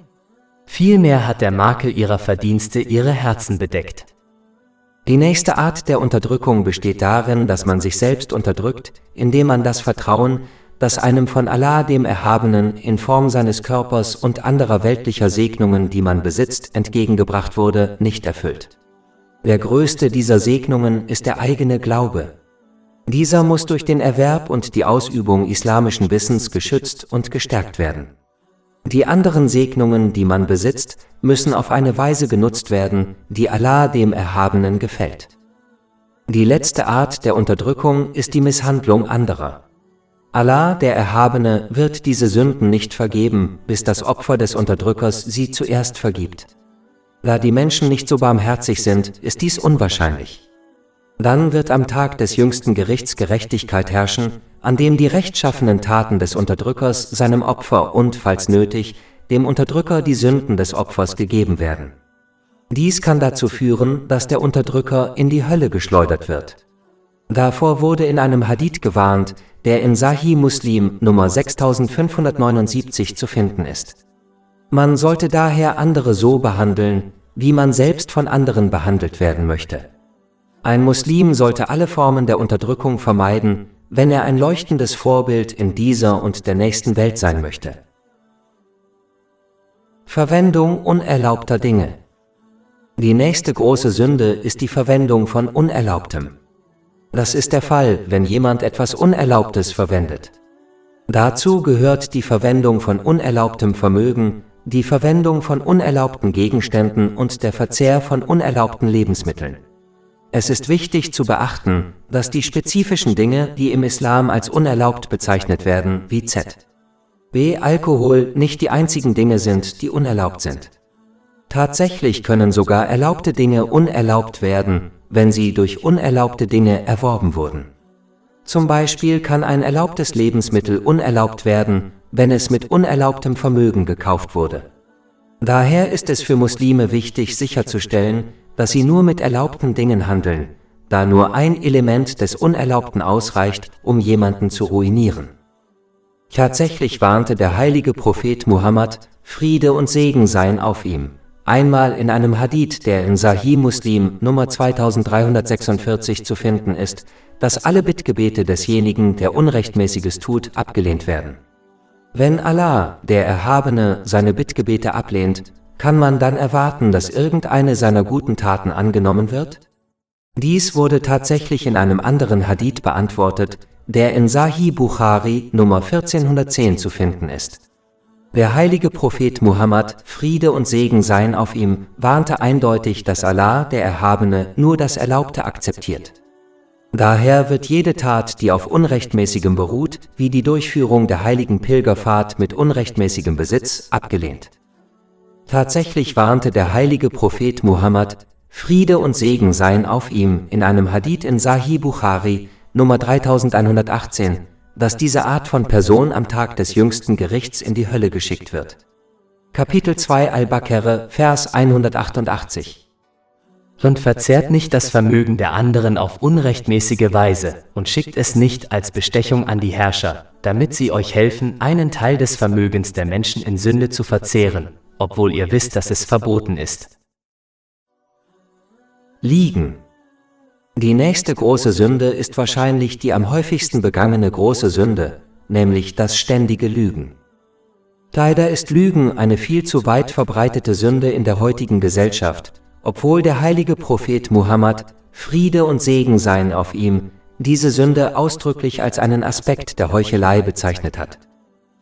vielmehr hat der Makel ihrer Verdienste ihre Herzen bedeckt. Die nächste Art der Unterdrückung besteht darin, dass man sich selbst unterdrückt, indem man das Vertrauen, das einem von Allah dem Erhabenen in Form seines Körpers und anderer weltlicher Segnungen, die man besitzt, entgegengebracht wurde, nicht erfüllt. Der größte dieser Segnungen ist der eigene Glaube. Dieser muss durch den Erwerb und die Ausübung islamischen Wissens geschützt und gestärkt werden. Die anderen Segnungen, die man besitzt, müssen auf eine Weise genutzt werden, die Allah dem Erhabenen gefällt. Die letzte Art der Unterdrückung ist die Misshandlung anderer. Allah, der Erhabene, wird diese Sünden nicht vergeben, bis das Opfer des Unterdrückers sie zuerst vergibt. Da die Menschen nicht so barmherzig sind, ist dies unwahrscheinlich. Dann wird am Tag des jüngsten Gerichts Gerechtigkeit herrschen, an dem die rechtschaffenen Taten des Unterdrückers seinem Opfer und, falls nötig, dem Unterdrücker die Sünden des Opfers gegeben werden. Dies kann dazu führen, dass der Unterdrücker in die Hölle geschleudert wird. Davor wurde in einem Hadith gewarnt, der in Sahih Muslim Nummer 6579 zu finden ist. Man sollte daher andere so behandeln, wie man selbst von anderen behandelt werden möchte. Ein Muslim sollte alle Formen der Unterdrückung vermeiden, wenn er ein leuchtendes Vorbild in dieser und der nächsten Welt sein möchte. Verwendung unerlaubter Dinge. Die nächste große Sünde ist die Verwendung von Unerlaubtem. Das ist der Fall, wenn jemand etwas Unerlaubtes verwendet. Dazu gehört die Verwendung von unerlaubtem Vermögen, die Verwendung von unerlaubten Gegenständen und der Verzehr von unerlaubten Lebensmitteln. Es ist wichtig zu beachten, dass die spezifischen Dinge, die im Islam als unerlaubt bezeichnet werden, wie z.B. Alkohol, nicht die einzigen Dinge sind, die unerlaubt sind. Tatsächlich können sogar erlaubte Dinge unerlaubt werden, wenn sie durch unerlaubte Dinge erworben wurden. Zum Beispiel kann ein erlaubtes Lebensmittel unerlaubt werden, wenn es mit unerlaubtem Vermögen gekauft wurde. Daher ist es für Muslime wichtig, sicherzustellen, dass sie nur mit erlaubten Dingen handeln, da nur ein Element des Unerlaubten ausreicht, um jemanden zu ruinieren. Tatsächlich warnte der heilige Prophet Muhammad, Friede und Segen seien auf ihm, einmal in einem Hadith, der in Sahih Muslim Nummer 2346 zu finden ist, dass alle Bittgebete desjenigen, der Unrechtmäßiges tut, abgelehnt werden. Wenn Allah, der Erhabene, seine Bittgebete ablehnt, kann man dann erwarten, dass irgendeine seiner guten Taten angenommen wird? Dies wurde tatsächlich in einem anderen Hadith beantwortet, der in Sahih Bukhari Nummer 1410 zu finden ist. Der heilige Prophet Muhammad, Friede und Segen seien auf ihm, warnte eindeutig, dass Allah, der Erhabene, nur das Erlaubte akzeptiert. Daher wird jede Tat, die auf Unrechtmäßigem beruht, wie die Durchführung der heiligen Pilgerfahrt mit unrechtmäßigem Besitz, abgelehnt. Tatsächlich warnte der heilige Prophet Muhammad, Friede und Segen seien auf ihm, in einem Hadith in Sahih Bukhari, Nummer 3118, dass diese Art von Person am Tag des jüngsten Gerichts in die Hölle geschickt wird. Kapitel 2 Al-Baqarah, Vers 188. Und verzehrt nicht das Vermögen der anderen auf unrechtmäßige Weise, und schickt es nicht als Bestechung an die Herrscher, damit sie euch helfen, einen Teil des Vermögens der Menschen in Sünde zu verzehren, obwohl ihr wisst, dass es verboten ist. Liegen. Die nächste große Sünde ist wahrscheinlich die am häufigsten begangene große Sünde, nämlich das ständige Lügen. Leider ist Lügen eine viel zu weit verbreitete Sünde in der heutigen Gesellschaft, obwohl der heilige Prophet Muhammad, Friede und Segen seien auf ihm, diese Sünde ausdrücklich als einen Aspekt der Heuchelei bezeichnet hat.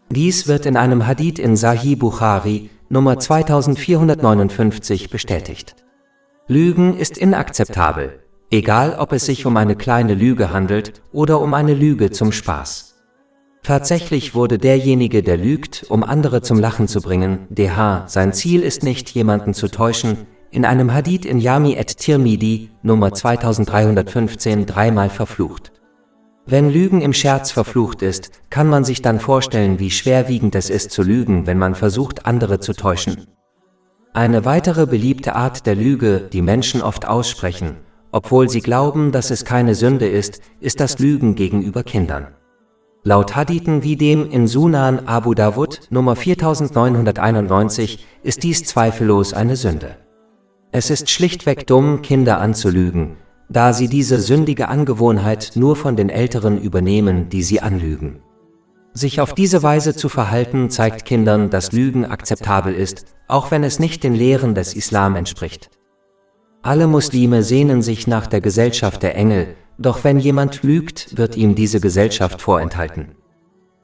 Dies wird in einem Hadith in Sahih Bukhari, Nummer 2459 bestätigt. Lügen ist inakzeptabel, egal ob es sich um eine kleine Lüge handelt oder um eine Lüge zum Spaß. Tatsächlich wurde derjenige, der lügt, um andere zum Lachen zu bringen, sein Ziel ist nicht, jemanden zu täuschen, in einem Hadith in Jami et-Tirmidhi, Nummer 2315, dreimal verflucht. Wenn Lügen im Scherz verflucht ist, kann man sich dann vorstellen, wie schwerwiegend es ist zu lügen, wenn man versucht, andere zu täuschen. Eine weitere beliebte Art der Lüge, die Menschen oft aussprechen, obwohl sie glauben, dass es keine Sünde ist, ist das Lügen gegenüber Kindern. Laut Hadithen wie dem in Sunan Abu Dawud, Nummer 4991, ist dies zweifellos eine Sünde. Es ist schlichtweg dumm, Kinder anzulügen, da sie diese sündige Angewohnheit nur von den Älteren übernehmen, die sie anlügen. Sich auf diese Weise zu verhalten, zeigt Kindern, dass Lügen akzeptabel ist, auch wenn es nicht den Lehren des Islam entspricht. Alle Muslime sehnen sich nach der Gesellschaft der Engel, doch wenn jemand lügt, wird ihm diese Gesellschaft vorenthalten.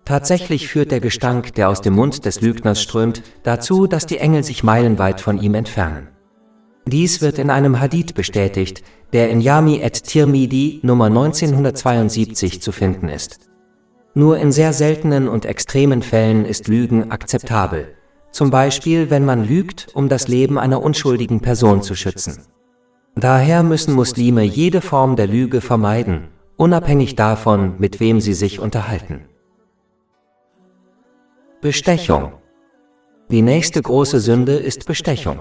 Tatsächlich führt der Gestank, der aus dem Mund des Lügners strömt, dazu, dass die Engel sich meilenweit von ihm entfernen. Dies wird in einem Hadith bestätigt, der in Jami at-Tirmidhi Nummer 1972 zu finden ist. Nur in sehr seltenen und extremen Fällen ist Lügen akzeptabel, zum Beispiel wenn man lügt, um das Leben einer unschuldigen Person zu schützen. Daher müssen Muslime jede Form der Lüge vermeiden, unabhängig davon, mit wem sie sich unterhalten. Bestechung. Die nächste große Sünde ist Bestechung.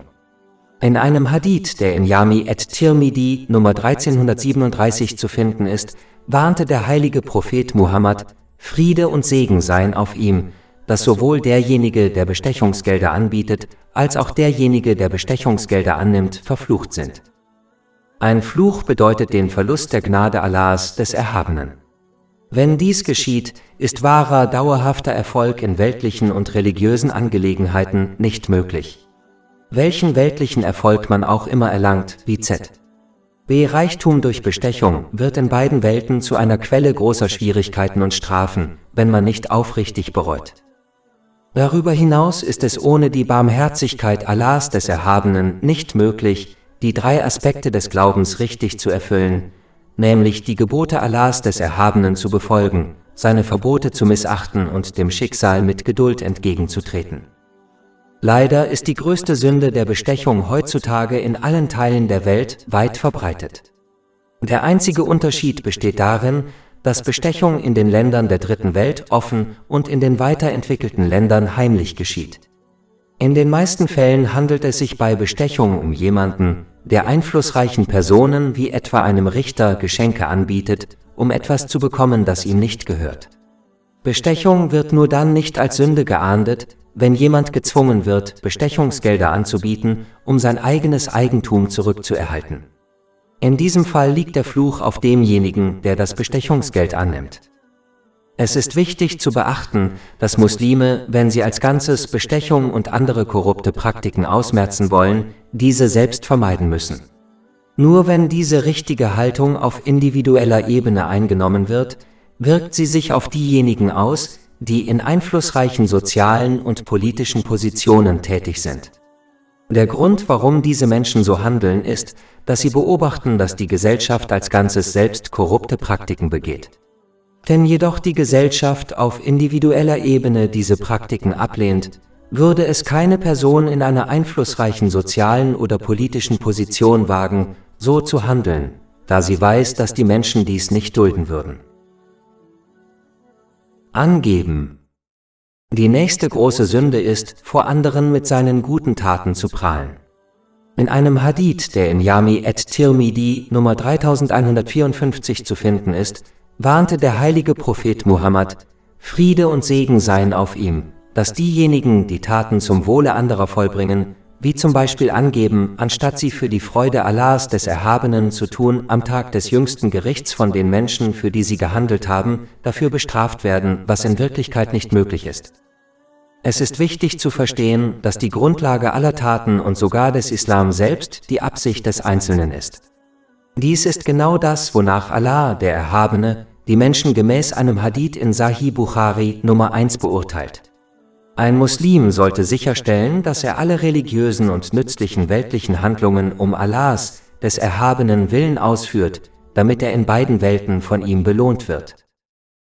In einem Hadith, der in Jami at-Tirmidhi Nummer 1337 zu finden ist, warnte der heilige Prophet Muhammad, Friede und Segen seien auf ihm, dass sowohl derjenige, der Bestechungsgelder anbietet, als auch derjenige, der Bestechungsgelder annimmt, verflucht sind. Ein Fluch bedeutet den Verlust der Gnade Allahs des Erhabenen. Wenn dies geschieht, ist wahrer, dauerhafter Erfolg in weltlichen und religiösen Angelegenheiten nicht möglich. Welchen weltlichen Erfolg man auch immer erlangt, wie z.B. Reichtum durch Bestechung, wird in beiden Welten zu einer Quelle großer Schwierigkeiten und Strafen, wenn man nicht aufrichtig bereut. Darüber hinaus ist es ohne die Barmherzigkeit Allahs des Erhabenen nicht möglich, die drei Aspekte des Glaubens richtig zu erfüllen, nämlich die Gebote Allahs des Erhabenen zu befolgen, seine Verbote zu missachten und dem Schicksal mit Geduld entgegenzutreten. Leider ist die größte Sünde der Bestechung heutzutage in allen Teilen der Welt weit verbreitet. Der einzige Unterschied besteht darin, dass Bestechung in den Ländern der Dritten Welt offen und in den weiterentwickelten Ländern heimlich geschieht. In den meisten Fällen handelt es sich bei Bestechung um jemanden, der einflussreichen Personen wie etwa einem Richter Geschenke anbietet, um etwas zu bekommen, das ihm nicht gehört. Bestechung wird nur dann nicht als Sünde geahndet, wenn jemand gezwungen wird, Bestechungsgelder anzubieten, um sein eigenes Eigentum zurückzuerhalten. In diesem Fall liegt der Fluch auf demjenigen, der das Bestechungsgeld annimmt. Es ist wichtig zu beachten, dass Muslime, wenn sie als Ganzes Bestechung und andere korrupte Praktiken ausmerzen wollen, diese selbst vermeiden müssen. Nur wenn diese richtige Haltung auf individueller Ebene eingenommen wird, wirkt sie sich auf diejenigen aus, die in einflussreichen sozialen und politischen Positionen tätig sind. Der Grund, warum diese Menschen so handeln, ist, dass sie beobachten, dass die Gesellschaft als Ganzes selbst korrupte Praktiken begeht. Wenn jedoch die Gesellschaft auf individueller Ebene diese Praktiken ablehnt, würde es keine Person in einer einflussreichen sozialen oder politischen Position wagen, so zu handeln, da sie weiß, dass die Menschen dies nicht dulden würden. Angeben. Die nächste große Sünde ist, vor anderen mit seinen guten Taten zu prahlen. In einem Hadith, der in Jami at-Tirmidhi Nummer 3154 zu finden ist, warnte der heilige Prophet Muhammad, Friede und Segen seien auf ihm, dass diejenigen, die Taten zum Wohle anderer vollbringen, wie zum Beispiel angeben, anstatt sie für die Freude Allahs des Erhabenen zu tun, am Tag des jüngsten Gerichts von den Menschen, für die sie gehandelt haben, dafür bestraft werden, was in Wirklichkeit nicht möglich ist. Es ist wichtig zu verstehen, dass die Grundlage aller Taten und sogar des Islam selbst die Absicht des Einzelnen ist. Dies ist genau das, wonach Allah, der Erhabene, die Menschen gemäß einem Hadith in Sahih Bukhari Nummer 1 beurteilt. Ein Muslim sollte sicherstellen, dass er alle religiösen und nützlichen weltlichen Handlungen um Allahs, des erhabenen Willen ausführt, damit er in beiden Welten von ihm belohnt wird.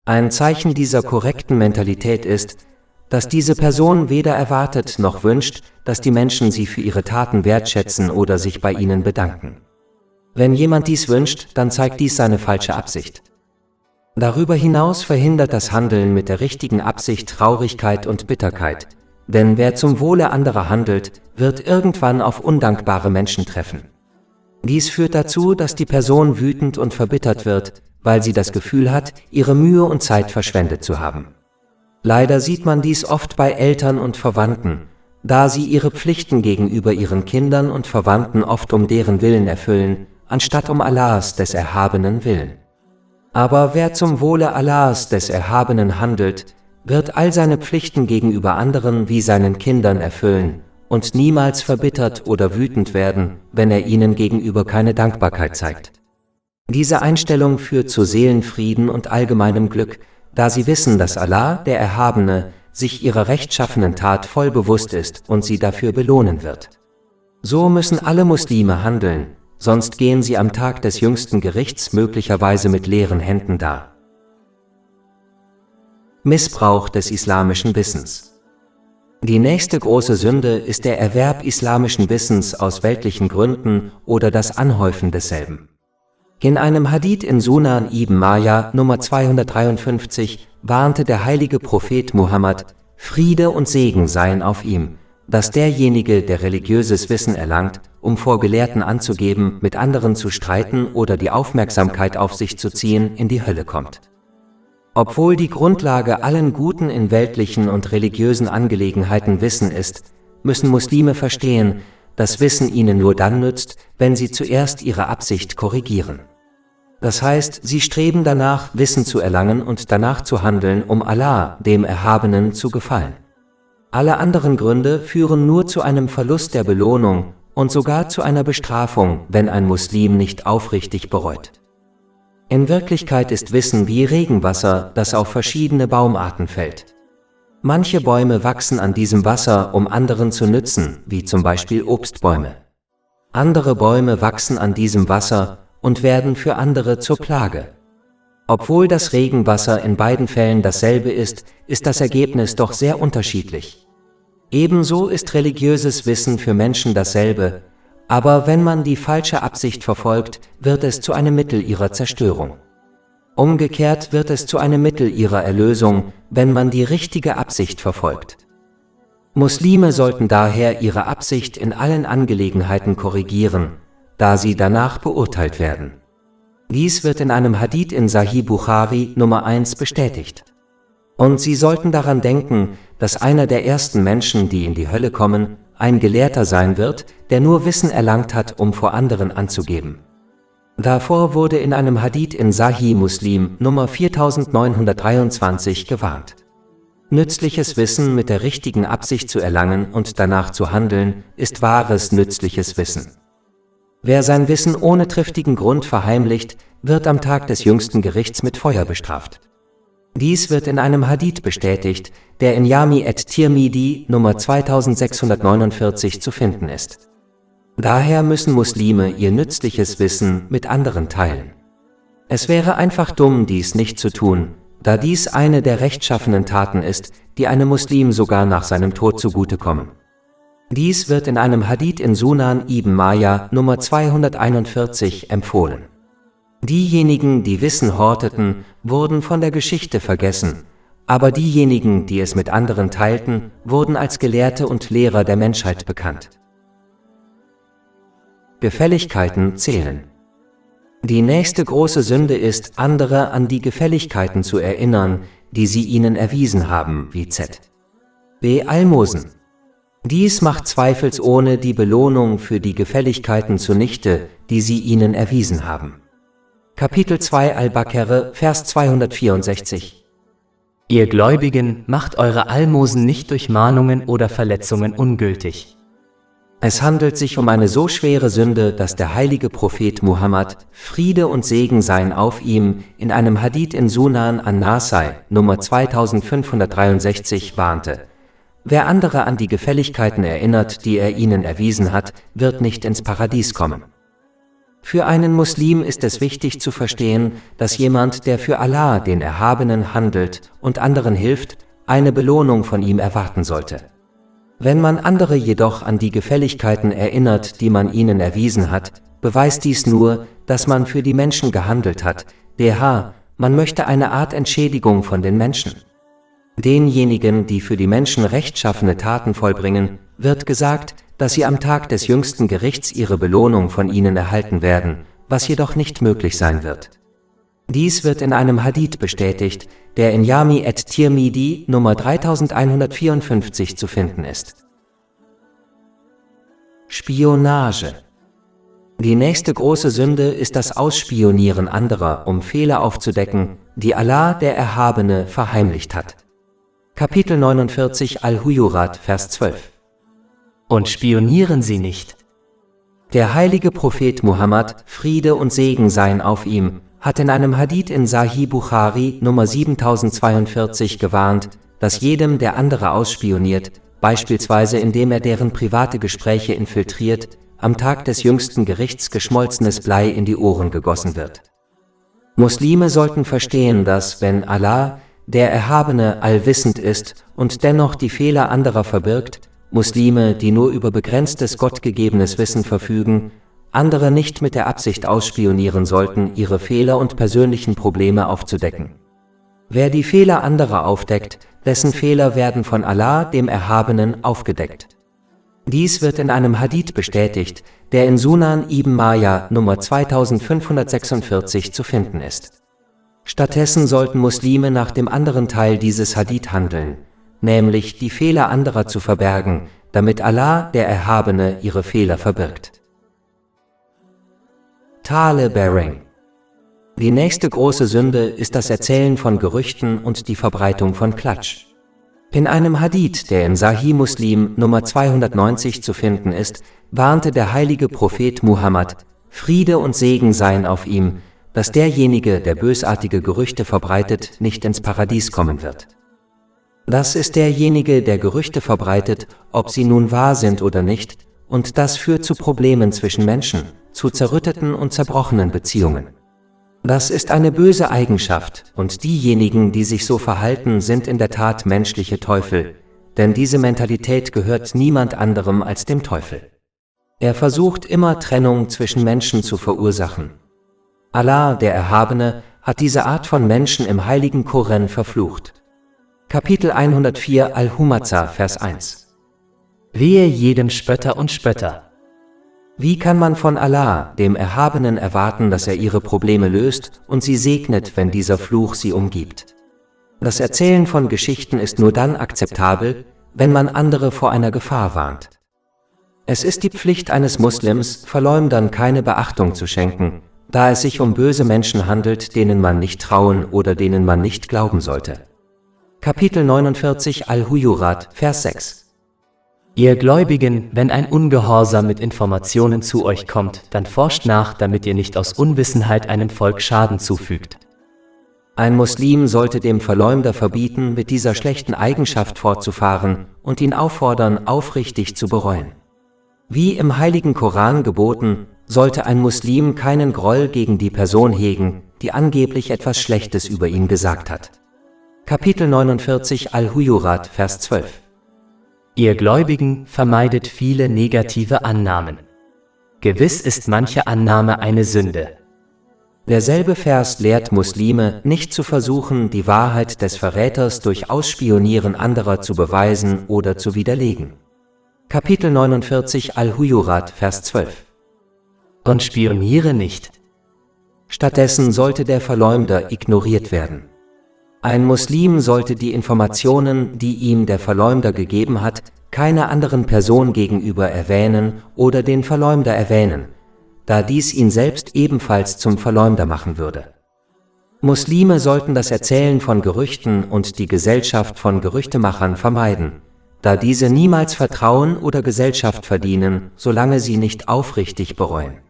Ein Zeichen dieser korrekten Mentalität ist, dass diese Person weder erwartet noch wünscht, dass die Menschen sie für ihre Taten wertschätzen oder sich bei ihnen bedanken. Wenn jemand dies wünscht, dann zeigt dies seine falsche Absicht. Darüber hinaus verhindert das Handeln mit der richtigen Absicht Traurigkeit und Bitterkeit, denn wer zum Wohle anderer handelt, wird irgendwann auf undankbare Menschen treffen. Dies führt dazu, dass die Person wütend und verbittert wird, weil sie das Gefühl hat, ihre Mühe und Zeit verschwendet zu haben. Leider sieht man dies oft bei Eltern und Verwandten, da sie ihre Pflichten gegenüber ihren Kindern und Verwandten oft um deren Willen erfüllen, anstatt um Allahs des Erhabenen Willen. Aber wer zum Wohle Allahs des Erhabenen handelt, wird all seine Pflichten gegenüber anderen wie seinen Kindern erfüllen und niemals verbittert oder wütend werden, wenn er ihnen gegenüber keine Dankbarkeit zeigt. Diese Einstellung führt zu Seelenfrieden und allgemeinem Glück, da sie wissen, dass Allah, der Erhabene, sich ihrer rechtschaffenen Tat voll bewusst ist und sie dafür belohnen wird. So müssen alle Muslime handeln, sonst gehen sie am Tag des jüngsten Gerichts möglicherweise mit leeren Händen da. Missbrauch des islamischen Wissens. Die nächste große Sünde ist der Erwerb islamischen Wissens aus weltlichen Gründen oder das Anhäufen desselben. In einem Hadith in Sunan ibn Majah Nummer 253 warnte der heilige Prophet Muhammad, Friede und Segen seien auf ihm, dass derjenige, der religiöses Wissen erlangt, um vor Gelehrten anzugeben, mit anderen zu streiten oder die Aufmerksamkeit auf sich zu ziehen, in die Hölle kommt. Obwohl die Grundlage allen Guten in weltlichen und religiösen Angelegenheiten Wissen ist, müssen Muslime verstehen, dass Wissen ihnen nur dann nützt, wenn sie zuerst ihre Absicht korrigieren. Das heißt, sie streben danach, Wissen zu erlangen und danach zu handeln, um Allah, dem Erhabenen, zu gefallen. Alle anderen Gründe führen nur zu einem Verlust der Belohnung und sogar zu einer Bestrafung, wenn ein Muslim nicht aufrichtig bereut. In Wirklichkeit ist Wissen wie Regenwasser, das auf verschiedene Baumarten fällt. Manche Bäume wachsen an diesem Wasser, um anderen zu nützen, wie zum Beispiel Obstbäume. Andere Bäume wachsen an diesem Wasser und werden für andere zur Plage. Obwohl das Regenwasser in beiden Fällen dasselbe ist, ist das Ergebnis doch sehr unterschiedlich. Ebenso ist religiöses Wissen für Menschen dasselbe, aber wenn man die falsche Absicht verfolgt, wird es zu einem Mittel ihrer Zerstörung. Umgekehrt wird es zu einem Mittel ihrer Erlösung, wenn man die richtige Absicht verfolgt. Muslime sollten daher ihre Absicht in allen Angelegenheiten korrigieren, da sie danach beurteilt werden. Dies wird in einem Hadith in Sahih Bukhari Nummer 1 bestätigt. Und sie sollten daran denken, dass einer der ersten Menschen, die in die Hölle kommen, ein Gelehrter sein wird, der nur Wissen erlangt hat, um vor anderen anzugeben. Davor wurde in einem Hadith in Sahih Muslim Nummer 4923 gewarnt. Nützliches Wissen mit der richtigen Absicht zu erlangen und danach zu handeln, ist wahres nützliches Wissen. Wer sein Wissen ohne triftigen Grund verheimlicht, wird am Tag des jüngsten Gerichts mit Feuer bestraft. Dies wird in einem Hadith bestätigt, der in Jami at-Tirmidhi Nummer 2649 zu finden ist. Daher müssen Muslime ihr nützliches Wissen mit anderen teilen. Es wäre einfach dumm, dies nicht zu tun, da dies eine der rechtschaffenen Taten ist, die einem Muslim sogar nach seinem Tod zugutekommen. Dies wird in einem Hadith in Sunan ibn Majah Nummer 241 empfohlen. Diejenigen, die Wissen horteten, wurden von der Geschichte vergessen, aber diejenigen, die es mit anderen teilten, wurden als Gelehrte und Lehrer der Menschheit bekannt. Gefälligkeiten zählen. Die nächste große Sünde ist, andere an die Gefälligkeiten zu erinnern, die sie ihnen erwiesen haben, wie z.B. Almosen. Dies macht zweifelsohne die Belohnung für die Gefälligkeiten zunichte, die sie ihnen erwiesen haben. Kapitel 2 Al-Baqarah, Vers 264. Ihr Gläubigen, macht eure Almosen nicht durch Mahnungen oder Verletzungen ungültig. Es handelt sich um eine so schwere Sünde, dass der heilige Prophet Muhammad, Friede und Segen seien auf ihm, in einem Hadith in Sunan an-Nasai, Nummer 2563, warnte: Wer andere an die Gefälligkeiten erinnert, die er ihnen erwiesen hat, wird nicht ins Paradies kommen. Für einen Muslim ist es wichtig zu verstehen, dass jemand, der für Allah, den Erhabenen, handelt und anderen hilft, eine Belohnung von ihm erwarten sollte. Wenn man andere jedoch an die Gefälligkeiten erinnert, die man ihnen erwiesen hat, beweist dies nur, dass man für die Menschen gehandelt hat, man möchte eine Art Entschädigung von den Menschen. Denjenigen, die für die Menschen rechtschaffene Taten vollbringen, wird gesagt, dass sie am Tag des jüngsten Gerichts ihre Belohnung von ihnen erhalten werden, was jedoch nicht möglich sein wird. Dies wird in einem Hadith bestätigt, der in Jami at-Tirmidhi Nummer 3154 zu finden ist. Spionage. Die nächste große Sünde ist das Ausspionieren anderer, um Fehler aufzudecken, die Allah, der Erhabene, verheimlicht hat. Kapitel 49 Al-Hujurat, Vers 12. Und spionieren Sie nicht. Der heilige Prophet Muhammad, Friede und Segen seien auf ihm, hat in einem Hadith in Sahih Bukhari Nummer 7042 gewarnt, dass jedem, der andere ausspioniert, beispielsweise indem er deren private Gespräche infiltriert, am Tag des jüngsten Gerichts geschmolzenes Blei in die Ohren gegossen wird. Muslime sollten verstehen, dass, wenn Allah, der Erhabene, allwissend ist und dennoch die Fehler anderer verbirgt, Muslime, die nur über begrenztes gottgegebenes Wissen verfügen, andere nicht mit der Absicht ausspionieren sollten, ihre Fehler und persönlichen Probleme aufzudecken. Wer die Fehler anderer aufdeckt, dessen Fehler werden von Allah, dem Erhabenen, aufgedeckt. Dies wird in einem Hadith bestätigt, der in Sunan Ibn Majah Nummer 2546 zu finden ist. Stattdessen sollten Muslime nach dem anderen Teil dieses Hadith handeln, nämlich die Fehler anderer zu verbergen, damit Allah, der Erhabene, ihre Fehler verbirgt. Tale-Bearing. Die nächste große Sünde ist das Erzählen von Gerüchten und die Verbreitung von Klatsch. In einem Hadith, der in Sahih Muslim Nummer 290 zu finden ist, warnte der heilige Prophet Muhammad, Friede und Segen seien auf ihm, dass derjenige, der bösartige Gerüchte verbreitet, nicht ins Paradies kommen wird. Das ist derjenige, der Gerüchte verbreitet, ob sie nun wahr sind oder nicht, und das führt zu Problemen zwischen Menschen, zu zerrütteten und zerbrochenen Beziehungen. Das ist eine böse Eigenschaft, und diejenigen, die sich so verhalten, sind in der Tat menschliche Teufel, denn diese Mentalität gehört niemand anderem als dem Teufel. Er versucht immer Trennung zwischen Menschen zu verursachen. Allah, der Erhabene, hat diese Art von Menschen im heiligen Koran verflucht. Kapitel 104 Al-Humaza, Vers 1. Wehe jedem Spötter und Spötter. Wie kann man von Allah, dem Erhabenen, erwarten, dass er ihre Probleme löst und sie segnet, wenn dieser Fluch sie umgibt? Das Erzählen von Geschichten ist nur dann akzeptabel, wenn man andere vor einer Gefahr warnt. Es ist die Pflicht eines Muslims, Verleumdern keine Beachtung zu schenken, da es sich um böse Menschen handelt, denen man nicht trauen oder denen man nicht glauben sollte. Kapitel 49 Al-Hujurat, Vers 6. Ihr Gläubigen, wenn ein Ungehorsam mit Informationen zu euch kommt, dann forscht nach, damit ihr nicht aus Unwissenheit einem Volk Schaden zufügt. Ein Muslim sollte dem Verleumder verbieten, mit dieser schlechten Eigenschaft fortzufahren und ihn auffordern, aufrichtig zu bereuen. Wie im heiligen Koran geboten, sollte ein Muslim keinen Groll gegen die Person hegen, die angeblich etwas Schlechtes über ihn gesagt hat. Kapitel 49 Al-Hujurat, Vers 12. Ihr Gläubigen, vermeidet viele negative Annahmen. Gewiss ist manche Annahme eine Sünde. Derselbe Vers lehrt Muslime, nicht zu versuchen, die Wahrheit des Verräters durch Ausspionieren anderer zu beweisen oder zu widerlegen. Kapitel 49 Al-Hujurat, Vers 12. Und spioniere nicht. Stattdessen sollte der Verleumder ignoriert werden. Ein Muslim sollte die Informationen, die ihm der Verleumder gegeben hat, keiner anderen Person gegenüber erwähnen oder den Verleumder erwähnen, da dies ihn selbst ebenfalls zum Verleumder machen würde. Muslime sollten das Erzählen von Gerüchten und die Gesellschaft von Gerüchtemachern vermeiden, da diese niemals Vertrauen oder Gesellschaft verdienen, solange sie nicht aufrichtig bereuen.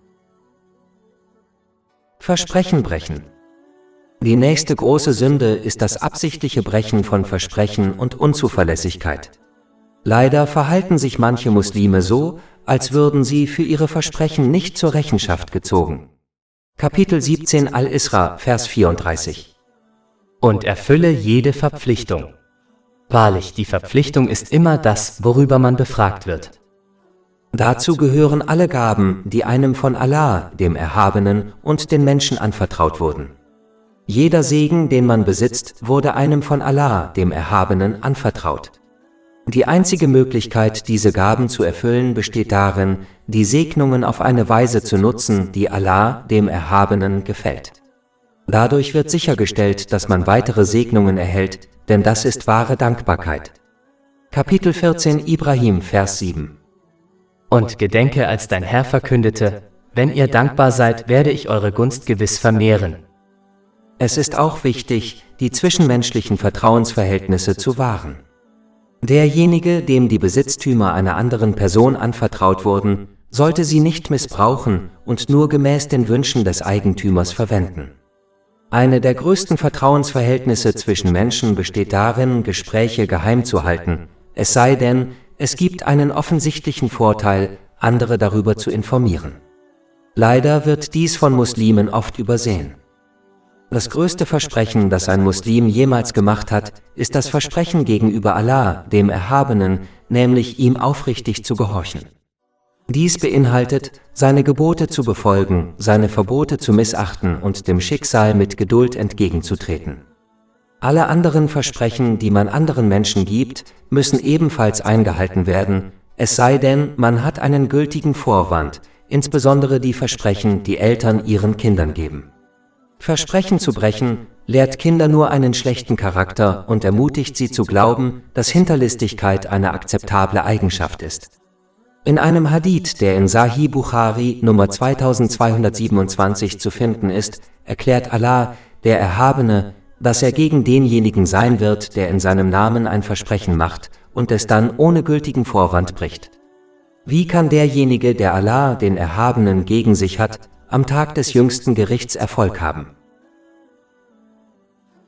Versprechen brechen. Die nächste große Sünde ist das absichtliche Brechen von Versprechen und Unzuverlässigkeit. Leider verhalten sich manche Muslime so, als würden sie für ihre Versprechen nicht zur Rechenschaft gezogen. Kapitel 17 Al-Isra, Vers 34. Und erfülle jede Verpflichtung. Wahrlich, die Verpflichtung ist immer das, worüber man befragt wird. Dazu gehören alle Gaben, die einem von Allah, dem Erhabenen, und den Menschen anvertraut wurden. Jeder Segen, den man besitzt, wurde einem von Allah, dem Erhabenen, anvertraut. Die einzige Möglichkeit, diese Gaben zu erfüllen, besteht darin, die Segnungen auf eine Weise zu nutzen, die Allah, dem Erhabenen, gefällt. Dadurch wird sichergestellt, dass man weitere Segnungen erhält, denn das ist wahre Dankbarkeit. Kapitel 14 Ibrahim, Vers 7. Und gedenke, als dein Herr verkündete, wenn ihr dankbar seid, werde ich eure Gunst gewiss vermehren. Es ist auch wichtig, die zwischenmenschlichen Vertrauensverhältnisse zu wahren. Derjenige, dem die Besitztümer einer anderen Person anvertraut wurden, sollte sie nicht missbrauchen und nur gemäß den Wünschen des Eigentümers verwenden. Eine der größten Vertrauensverhältnisse zwischen Menschen besteht darin, Gespräche geheim zu halten, es sei denn, es gibt einen offensichtlichen Vorteil, andere darüber zu informieren. Leider wird dies von Muslimen oft übersehen. Das größte Versprechen, das ein Muslim jemals gemacht hat, ist das Versprechen gegenüber Allah, dem Erhabenen, nämlich ihm aufrichtig zu gehorchen. Dies beinhaltet, seine Gebote zu befolgen, seine Verbote zu missachten und dem Schicksal mit Geduld entgegenzutreten. Alle anderen Versprechen, die man anderen Menschen gibt, müssen ebenfalls eingehalten werden, es sei denn, man hat einen gültigen Vorwand, insbesondere die Versprechen, die Eltern ihren Kindern geben. Versprechen zu brechen, lehrt Kinder nur einen schlechten Charakter und ermutigt sie zu glauben, dass Hinterlistigkeit eine akzeptable Eigenschaft ist. In einem Hadith, der in Sahih Bukhari Nummer 2227 zu finden ist, erklärt Allah, der Erhabene, dass er gegen denjenigen sein wird, der in seinem Namen ein Versprechen macht und es dann ohne gültigen Vorwand bricht. Wie kann derjenige, der Allah, den Erhabenen, gegen sich hat, am Tag des jüngsten Gerichts Erfolg haben?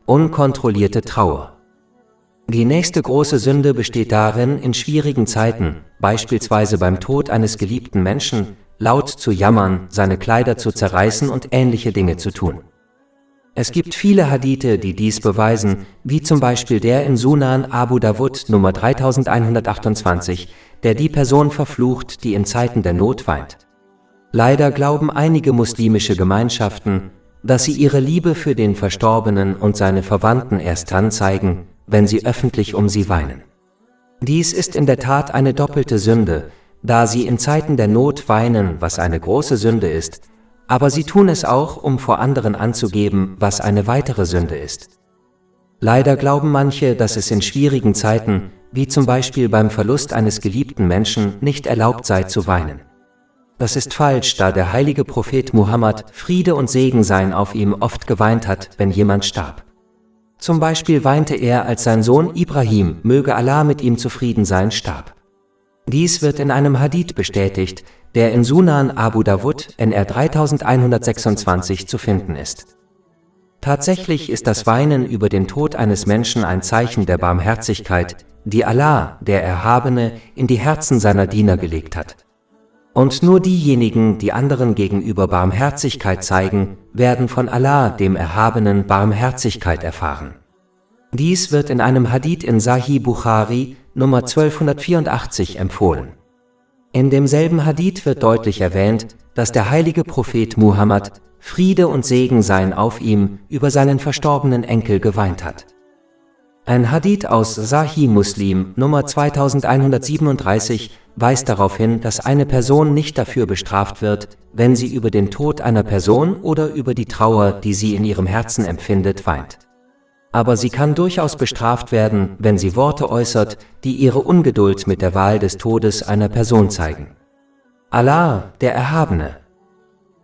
Unkontrollierte Trauer. Die nächste große Sünde besteht darin, in schwierigen Zeiten, beispielsweise beim Tod eines geliebten Menschen, laut zu jammern, seine Kleider zu zerreißen und ähnliche Dinge zu tun. Es gibt viele Hadithe, die dies beweisen, wie zum Beispiel der in Sunan Abu Dawud Nummer 3128, der die Person verflucht, die in Zeiten der Not weint. Leider glauben einige muslimische Gemeinschaften, dass sie ihre Liebe für den Verstorbenen und seine Verwandten erst dann zeigen, wenn sie öffentlich um sie weinen. Dies ist in der Tat eine doppelte Sünde, da sie in Zeiten der Not weinen, was eine große Sünde ist, aber sie tun es auch, um vor anderen anzugeben, was eine weitere Sünde ist. Leider glauben manche, dass es in schwierigen Zeiten, wie zum Beispiel beim Verlust eines geliebten Menschen, nicht erlaubt sei zu weinen. Das ist falsch, da der heilige Prophet Muhammad, Friede und Segen seien auf ihm, oft geweint hat, wenn jemand starb. Zum Beispiel weinte er, als sein Sohn Ibrahim, möge Allah mit ihm zufrieden sein, starb. Dies wird in einem Hadith bestätigt, der in Sunan Abu Dawud NR 3126 zu finden ist. Tatsächlich ist das Weinen über den Tod eines Menschen ein Zeichen der Barmherzigkeit, die Allah, der Erhabene, in die Herzen seiner Diener gelegt hat. Und nur diejenigen, die anderen gegenüber Barmherzigkeit zeigen, werden von Allah, dem Erhabenen, Barmherzigkeit erfahren. Dies wird in einem Hadith in Sahih Bukhari Nummer 1284 empfohlen. In demselben Hadith wird deutlich erwähnt, dass der heilige Prophet Muhammad, Friede und Segen seien auf ihm, über seinen verstorbenen Enkel geweint hat. Ein Hadith aus Sahih Muslim Nummer 2137 weist darauf hin, dass eine Person nicht dafür bestraft wird, wenn sie über den Tod einer Person oder über die Trauer, die sie in ihrem Herzen empfindet, weint. Aber sie kann durchaus bestraft werden, wenn sie Worte äußert, die ihre Ungeduld mit der Wahl des Todes einer Person zeigen. Allah, der Erhabene.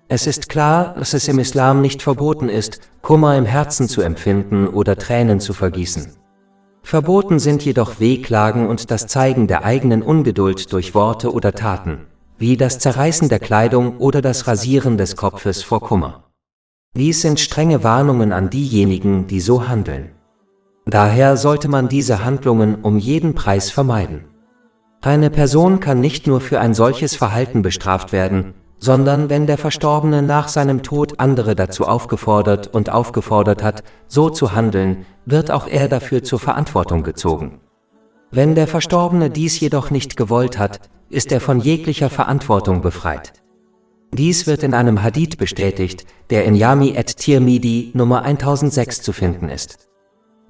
Es ist klar, dass es im Islam nicht verboten ist, Kummer im Herzen zu empfinden oder Tränen zu vergießen. Verboten sind jedoch Wehklagen und das Zeigen der eigenen Ungeduld durch Worte oder Taten, wie das Zerreißen der Kleidung oder das Rasieren des Kopfes vor Kummer. Dies sind strenge Warnungen an diejenigen, die so handeln. Daher sollte man diese Handlungen um jeden Preis vermeiden. Eine Person kann nicht nur für ein solches Verhalten bestraft werden, sondern wenn der Verstorbene nach seinem Tod andere dazu aufgefordert hat, so zu handeln, wird auch er dafür zur Verantwortung gezogen. Wenn der Verstorbene dies jedoch nicht gewollt hat, ist er von jeglicher Verantwortung befreit. Dies wird in einem Hadith bestätigt, der in Jami at-Tirmidhi Nummer 1006 zu finden ist.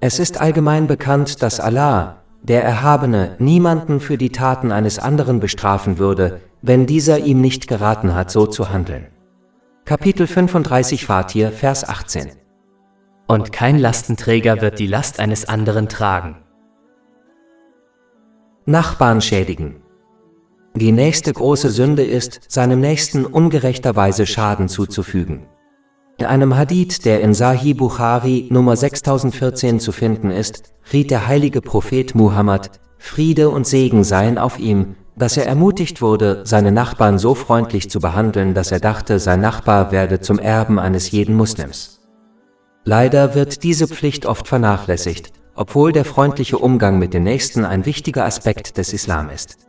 Es ist allgemein bekannt, dass Allah, der Erhabene, niemanden für die Taten eines anderen bestrafen würde, wenn dieser ihm nicht geraten hat, so zu handeln. Kapitel 35 Fatir, Vers 18. Und kein Lastenträger wird die Last eines anderen tragen. Nachbarn schädigen. Die nächste große Sünde ist, seinem Nächsten ungerechterweise Schaden zuzufügen. In einem Hadith, der in Sahih Bukhari Nummer 6014 zu finden ist, riet der heilige Prophet Muhammad, Friede und Segen seien auf ihm, dass er ermutigt wurde, seine Nachbarn so freundlich zu behandeln, dass er dachte, sein Nachbar werde zum Erben eines jeden Muslims. Leider wird diese Pflicht oft vernachlässigt, obwohl der freundliche Umgang mit den Nächsten ein wichtiger Aspekt des Islam ist.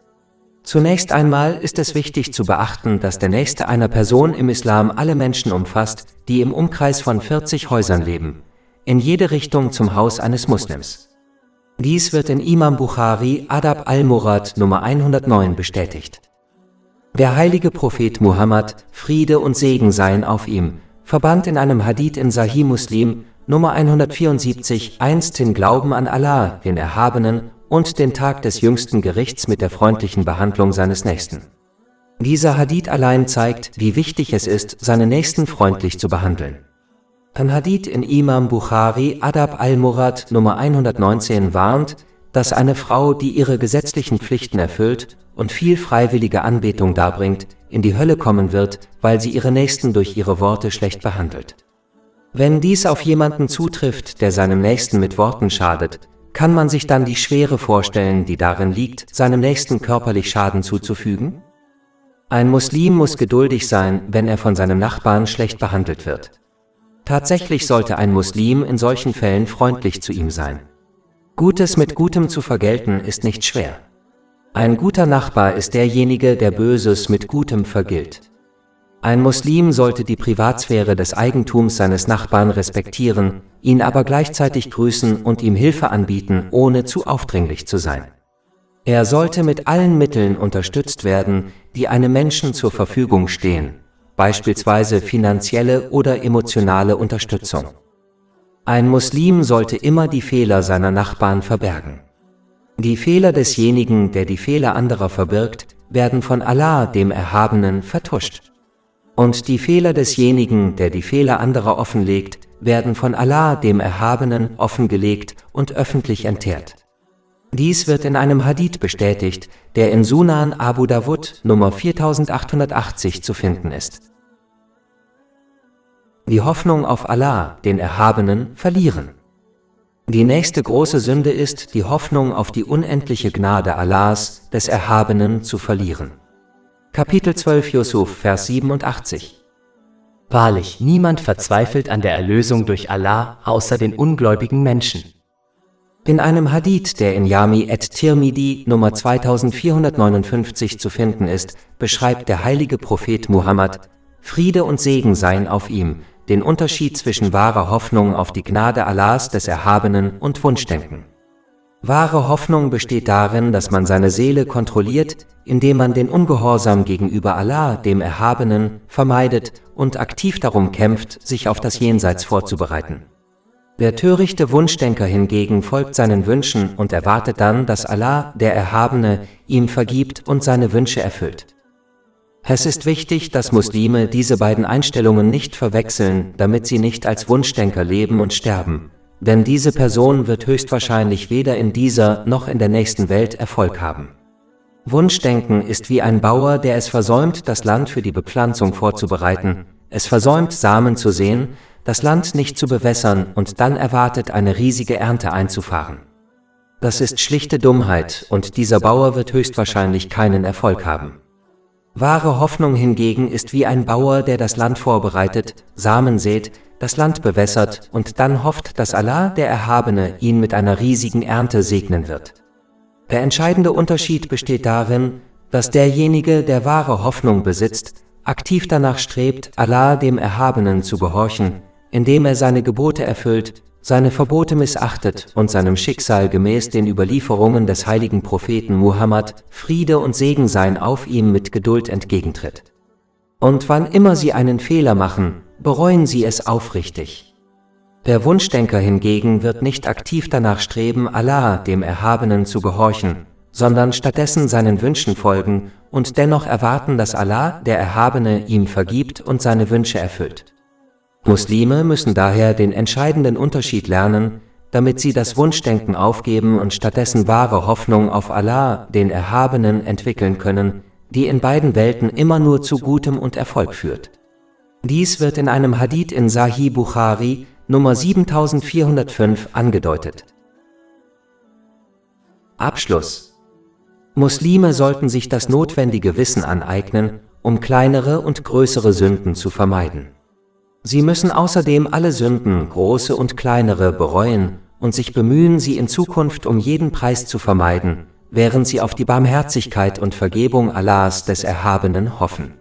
Zunächst einmal ist es wichtig zu beachten, dass der Nächste einer Person im Islam alle Menschen umfasst, die im Umkreis von 40 Häusern leben, in jede Richtung zum Haus eines Muslims. Dies wird in Imam Bukhari Adab al-Murad Nummer 109 bestätigt. Der heilige Prophet Muhammad, Friede und Segen seien auf ihm, verband in einem Hadith in Sahih Muslim Nummer 174 einst den Glauben an Allah, den Erhabenen, und den Tag des jüngsten Gerichts mit der freundlichen Behandlung seines Nächsten. Dieser Hadith allein zeigt, wie wichtig es ist, seine Nächsten freundlich zu behandeln. Ein Hadith in Imam Bukhari Adab al-Murad Nummer 119 warnt, dass eine Frau, die ihre gesetzlichen Pflichten erfüllt und viel freiwillige Anbetung darbringt, in die Hölle kommen wird, weil sie ihre Nächsten durch ihre Worte schlecht behandelt. Wenn dies auf jemanden zutrifft, der seinem Nächsten mit Worten schadet, kann man sich dann die Schwere vorstellen, die darin liegt, seinem Nächsten körperlich Schaden zuzufügen? Ein Muslim muss geduldig sein, wenn er von seinem Nachbarn schlecht behandelt wird. Tatsächlich sollte ein Muslim in solchen Fällen freundlich zu ihm sein. Gutes mit Gutem zu vergelten ist nicht schwer. Ein guter Nachbar ist derjenige, der Böses mit Gutem vergilt. Ein Muslim sollte die Privatsphäre des Eigentums seines Nachbarn respektieren, ihn aber gleichzeitig grüßen und ihm Hilfe anbieten, ohne zu aufdringlich zu sein. Er sollte mit allen Mitteln unterstützt werden, die einem Menschen zur Verfügung stehen, beispielsweise finanzielle oder emotionale Unterstützung. Ein Muslim sollte immer die Fehler seiner Nachbarn verbergen. Die Fehler desjenigen, der die Fehler anderer verbirgt, werden von Allah, dem Erhabenen, vertuscht. Und die Fehler desjenigen, der die Fehler anderer offenlegt, werden von Allah, dem Erhabenen, offengelegt und öffentlich enteert. Dies wird in einem Hadith bestätigt, der in Sunan Abu Dawud Nummer 4880 zu finden ist. Die Hoffnung auf Allah, den Erhabenen, verlieren. Die nächste große Sünde ist, die Hoffnung auf die unendliche Gnade Allahs, des Erhabenen, zu verlieren. Kapitel 12 Jusuf, Vers 87. Wahrlich, niemand verzweifelt an der Erlösung durch Allah, außer den ungläubigen Menschen. In einem Hadith, der in Jami at-Tirmidhi Nummer 2459 zu finden ist, beschreibt der heilige Prophet Muhammad, Friede und Segen seien auf ihm, den Unterschied zwischen wahrer Hoffnung auf die Gnade Allahs des Erhabenen und Wunschdenken. Wahre Hoffnung besteht darin, dass man seine Seele kontrolliert, indem man den Ungehorsam gegenüber Allah, dem Erhabenen, vermeidet und aktiv darum kämpft, sich auf das Jenseits vorzubereiten. Der törichte Wunschdenker hingegen folgt seinen Wünschen und erwartet dann, dass Allah, der Erhabene, ihm vergibt und seine Wünsche erfüllt. Es ist wichtig, dass Muslime diese beiden Einstellungen nicht verwechseln, damit sie nicht als Wunschdenker leben und sterben. Denn diese Person wird höchstwahrscheinlich weder in dieser noch in der nächsten Welt Erfolg haben. Wunschdenken ist wie ein Bauer, der es versäumt, das Land für die Bepflanzung vorzubereiten, es versäumt, Samen zu säen, das Land nicht zu bewässern und dann erwartet, eine riesige Ernte einzufahren. Das ist schlichte Dummheit und dieser Bauer wird höchstwahrscheinlich keinen Erfolg haben. Wahre Hoffnung hingegen ist wie ein Bauer, der das Land vorbereitet, Samen sät, das Land bewässert und dann hofft, dass Allah, der Erhabene, ihn mit einer riesigen Ernte segnen wird. Der entscheidende Unterschied besteht darin, dass derjenige, der wahre Hoffnung besitzt, aktiv danach strebt, Allah, dem Erhabenen, zu gehorchen, indem er seine Gebote erfüllt, seine Verbote missachtet und seinem Schicksal gemäß den Überlieferungen des heiligen Propheten Muhammad, Friede und Segen seien auf ihm, mit Geduld entgegentritt. Und wann immer sie einen Fehler machen, bereuen sie es aufrichtig. Der Wunschdenker hingegen wird nicht aktiv danach streben, Allah, dem Erhabenen, zu gehorchen, sondern stattdessen seinen Wünschen folgen und dennoch erwarten, dass Allah, der Erhabene, ihm vergibt und seine Wünsche erfüllt. Muslime müssen daher den entscheidenden Unterschied lernen, damit sie das Wunschdenken aufgeben und stattdessen wahre Hoffnung auf Allah, den Erhabenen, entwickeln können, die in beiden Welten immer nur zu Gutem und Erfolg führt. Dies wird in einem Hadith in Sahih Bukhari, Nummer 7405 angedeutet. Abschluss. Muslime sollten sich das notwendige Wissen aneignen, um kleinere und größere Sünden zu vermeiden. Sie müssen außerdem alle Sünden, große und kleinere, bereuen und sich bemühen, sie in Zukunft um jeden Preis zu vermeiden, während sie auf die Barmherzigkeit und Vergebung Allahs des Erhabenen hoffen.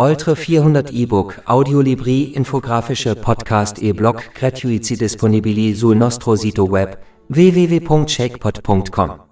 Oltre 400 e-book, audiolibri, infografische podcast e-blog gratuiti disponibili sul nostro sito web www.shakepot.com